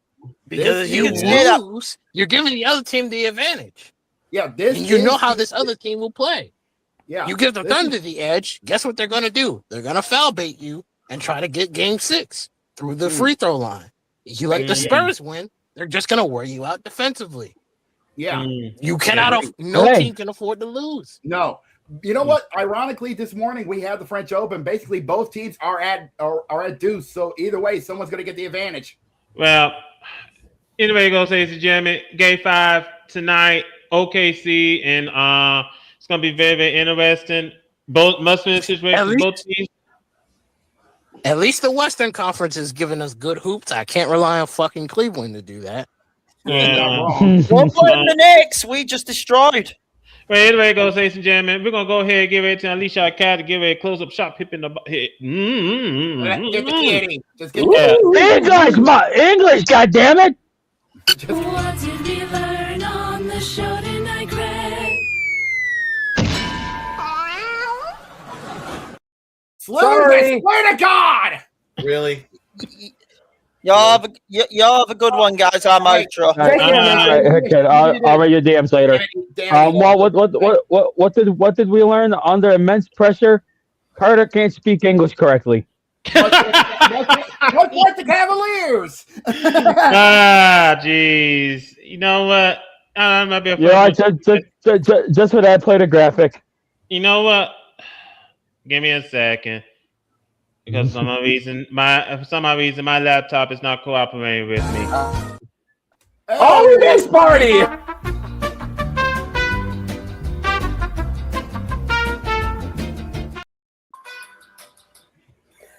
S15: Because if you lose, you're giving the other team the advantage.
S1: Yeah,
S15: you know how this other team will play.
S1: Yeah,
S15: you give the Thunder the edge. Guess what they're going to do? They're going to foul bait you and try to get Game 6 through the free throw line. If you let the Spurs win, they're just going to wear you out defensively.
S1: Yeah,
S15: you cannot. No team can afford to lose.
S1: No. You know what? Ironically, this morning we had the French Open. Basically, both teams are at deuce. So either way, someone's going to get the advantage.
S3: Well, anyway, go ladies and gentlemen. Game 5 tonight. OKC, and it's going to be very, very interesting. Both must-win situations. Both teams.
S15: At least the Western Conference is giving us good hoops. I can't rely on fucking Cleveland to do that.
S3: Yeah.
S6: We'll play the Knicks. We just destroyed.
S3: Right, anyway, goes, ladies and gentlemen. We're gonna go ahead and get ready to unleash our cat to give a close-up shot, hip in the head.
S1: Get the kitty. Just get
S9: English, goddammit!
S19: What did we learn on the show tonight, Greg?
S1: Sorry. I swear to God.
S2: Really?
S6: Y'all have a good one, guys. I'm outro.
S9: Okay, I'll read your DMs later. What did we learn under immense pressure? Carter can't speak English correctly.
S1: Much like the Cavaliers.
S3: Jeez. You know what? I might be a
S9: just for that, play the graphic.
S3: You know what? Give me a second. Because for some reason my laptop is not cooperating with me.
S4: Oh, this party!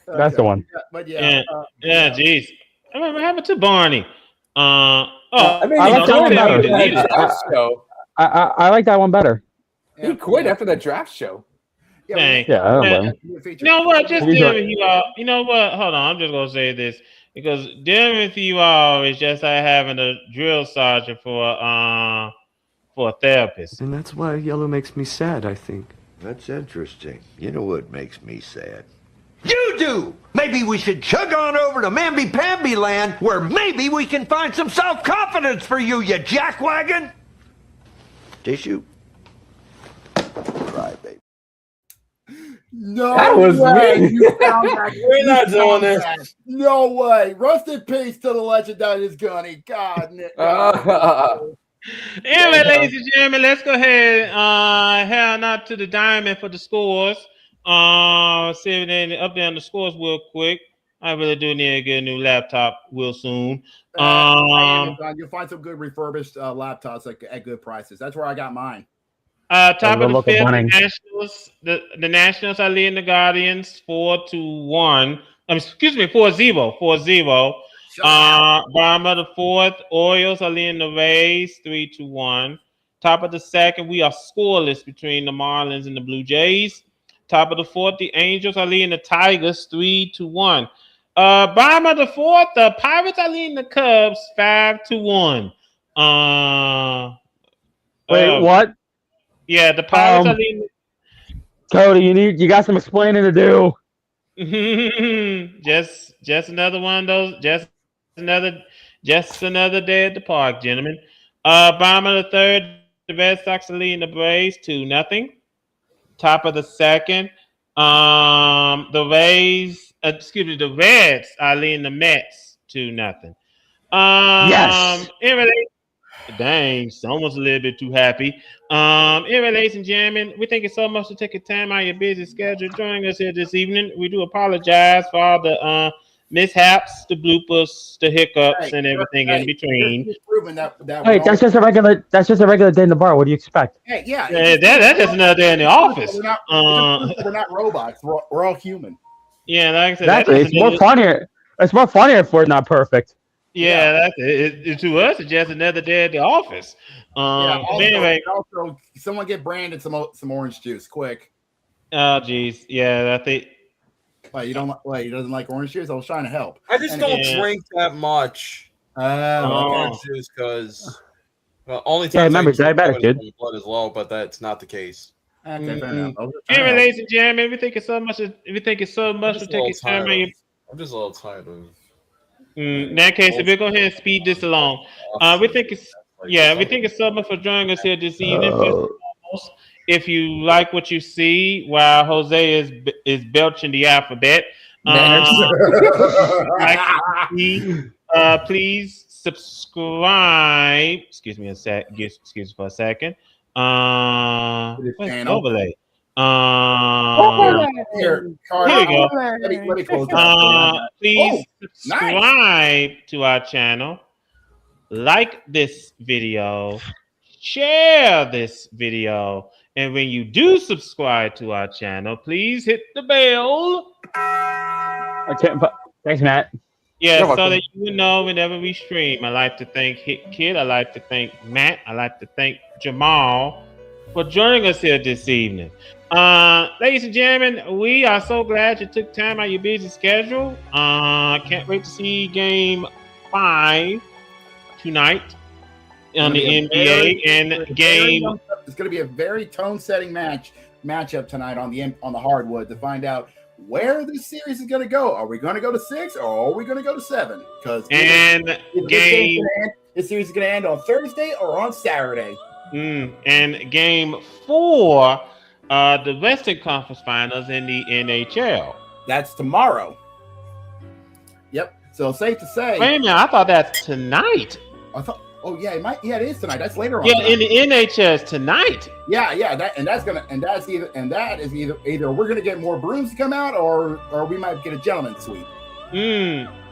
S9: That's the one.
S1: But
S3: yeah, geez. What happened to Barney?
S9: I like that one better. I like that one better.
S4: He quit after the draft show.
S3: Dang.
S9: Yeah, I don't know.
S3: You know what? Just dealing with you all. You know what? Hold on. I'm just gonna say this because dealing with you all is just like having a drill sergeant for a therapist.
S20: And that's why yellow makes me sad, I think.
S21: That's interesting. You know what makes me sad?
S14: You do! Maybe we should chug on over to Mamby-Pamby land where maybe we can find some self-confidence for you, you jackwagon!
S21: Tissue? Cry, baby.
S1: No
S4: that was
S1: way.
S4: me.
S1: You found that.
S2: We're not doing this.
S1: No way. Rest in peace to the legend that is Gunny. God.
S3: Anyway, ladies and gentlemen, let's go ahead head out to the diamond for the scores. See if they update on the scores real quick. I really do need to get a new laptop real soon.
S1: You'll find some good refurbished laptops at good prices. That's where I got mine.
S3: Top of the fifth, the Nationals are leading the Guardians 4-1. 4-0. Bottom of the fourth, Orioles are leading the Rays 3-1. Top of the second, we are scoreless between the Marlins and the Blue Jays. Top of the fourth, the Angels are leading the Tigers 3-1. Bottom of the fourth, the Pirates are leading the Cubs 5-1.
S9: Wait, what?
S3: Yeah, the Pirates are leading.
S9: Cody, you got some explaining to do.
S3: just another one of those. Just another day at the park, gentlemen. Bottom of the third, the Red Sox are leading the Braves 2-0. Top of the second, the Reds are leading the Mets 2-0.
S9: Yes.
S3: Dang, it's almost a little bit too happy. Anyway, ladies and gentlemen, we thank you so much for taking time out of your busy schedule joining us here this evening. We do apologize for all the mishaps, the bloopers, the hiccups, and everything in between.
S9: Wait, that's just a regular day in the bar. What do you expect?
S1: Hey, yeah.
S3: That's just another day in the office.
S1: We're not robots. We're all human.
S3: Yeah, like I said,
S9: exactly. It's more funnier. It's more funnier if we're not perfect.
S3: Yeah, that's it. To us, it's just another day at the office. Anyway,
S1: also, someone get Brandon some orange juice, quick.
S3: Oh, geez, yeah, I think.
S1: Wait, he doesn't like orange juice? I was trying to help.
S2: I just don't drink that much orange juice because only time
S9: remember, diabetic, dude.
S2: Blood is low, but that's not the case.
S1: Okay, fair enough.
S3: Anyway, ladies and gentlemen, we thank you so much for taking time.
S2: I'm just a little tired of.
S3: In that case, if we go ahead and speed this along, we think it's so much for joining us here this evening. If you like what you see while Jose is belching the alphabet, please subscribe. Excuse me for a second. Overlay. Here we go. Let me close that. Please subscribe to our channel, like this video, share this video, and when you do subscribe to our channel, please hit the bell.
S9: Okay, thanks, Matt.
S3: Yeah, so that you know whenever we stream. I like to thank Hit Kid. I like to thank Matt. I like to thank Jamal for joining us here this evening. Ladies and gentlemen, we are so glad you took time out of your busy schedule. Can't wait to see Game 5 tonight on the NBA game.
S1: It's going to be a very tone-setting matchup tonight on the hardwood to find out where this series is going to go. Are we going to go to 6 or are we going to go to 7? Because
S3: this
S1: series is going to end on Thursday or on Saturday.
S3: And Game 4, the Western Conference Finals in the NHL.
S1: That's tomorrow. Yep. So safe to say.
S3: Wait a minute, I thought that's tonight.
S1: I thought. Oh yeah, it might. Yeah, it is tonight. That's later on.
S3: Yeah,
S1: tonight.
S3: in the NHL is tonight.
S1: Yeah. That is either we're gonna get more brooms to come out, or we might get a gentleman's suite.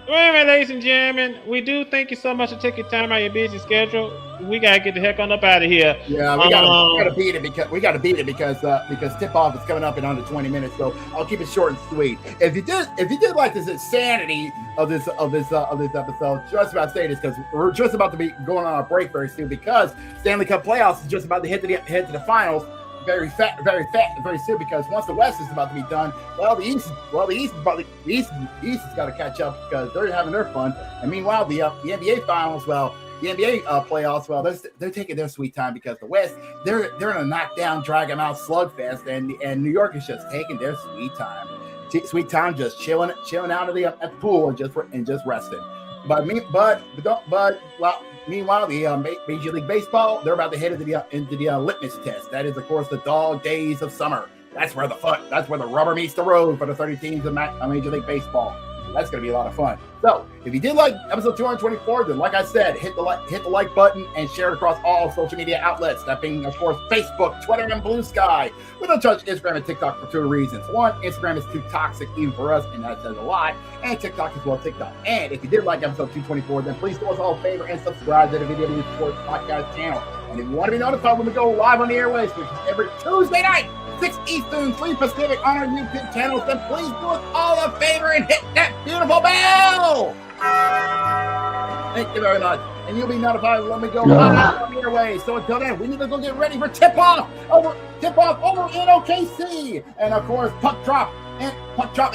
S3: Wait a minute, ladies and gentlemen. We do thank you so much for taking time out of your busy schedule. We gotta get the heck on up out of here.
S1: Yeah, we gotta beat it because tip off is coming up in under 20 minutes. So I'll keep it short and sweet. If you did like this insanity of this episode, just about to say this because we're just about to be going on a break very soon because Stanley Cup playoffs is just about to head to the finals. Very soon because once the West is about to be done, the East has got to catch up because they're having their fun. And meanwhile, the NBA finals, the NBA playoffs, they're taking their sweet time because the West they're in a knockdown, drag them out slugfest, and New York is just taking their sweet time, just chilling out at the pool and just resting. Meanwhile, the Major League Baseball, they're about to head into the litmus test. That is, of course, the dog days of summer. That's where the rubber meets the road for the 30 teams of Major League Baseball. That's going to be a lot of fun. So, if you did like episode 224, then like I said, hit the like button and share it across all social media outlets. That being, of course, Facebook, Twitter, and Blue Sky. We don't touch Instagram and TikTok for 2 reasons. One, Instagram is too toxic even for us, and that says a lot. And TikTok is TikTok. And if you did like episode 224, then please do us all a favor and subscribe to the VWU Sports Podcast channel. And if you want to be notified when we go live on the airways, which is every Tuesday night, 6 Eastern, 3 Pacific on our YouTube channel, then please do us all a favor and hit that beautiful bell. Thank you very much. And you'll be notified when we go live on the airways. So until then, we need to go get ready for tip-off over in OKC. And of course, puck drop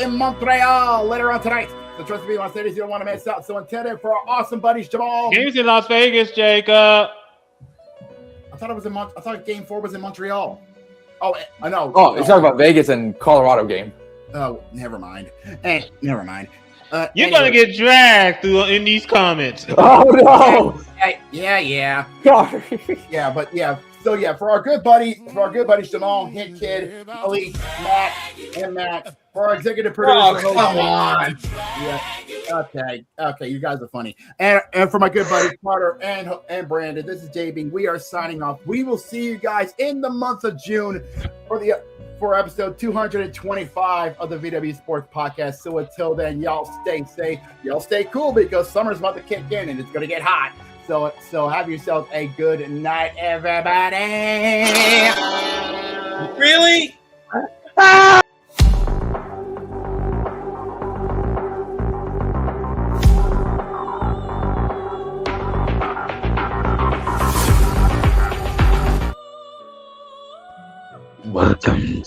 S1: in Montreal later on tonight. So trust me, when I say this, you don't want to miss out. So until then, for our awesome buddies, Jamal.
S3: Game's in Las Vegas, Jacob.
S1: I thought Game 4 was in Montreal. Oh, I know.
S4: Oh, you're talking about Vegas and Colorado game.
S1: Oh, never mind. Never mind.
S3: You're gonna get dragged in these comments.
S4: Oh no!
S1: Yeah.
S4: God.
S1: So for our good buddies, Jamal, Hit Kid, Ali, Matt, and Matt, for our executive producer.
S2: Oh, come on.
S1: Yeah. Okay, you guys are funny. And for my good buddies Carter and Brandon, this is JB. We are signing off. We will see you guys in the month of June for episode 225 of the VW Sports Podcast. So until then, y'all stay safe. Y'all stay cool because summer's about to kick in and it's going to get hot. So have yourself a good night, everybody.
S2: Really?
S11: Welcome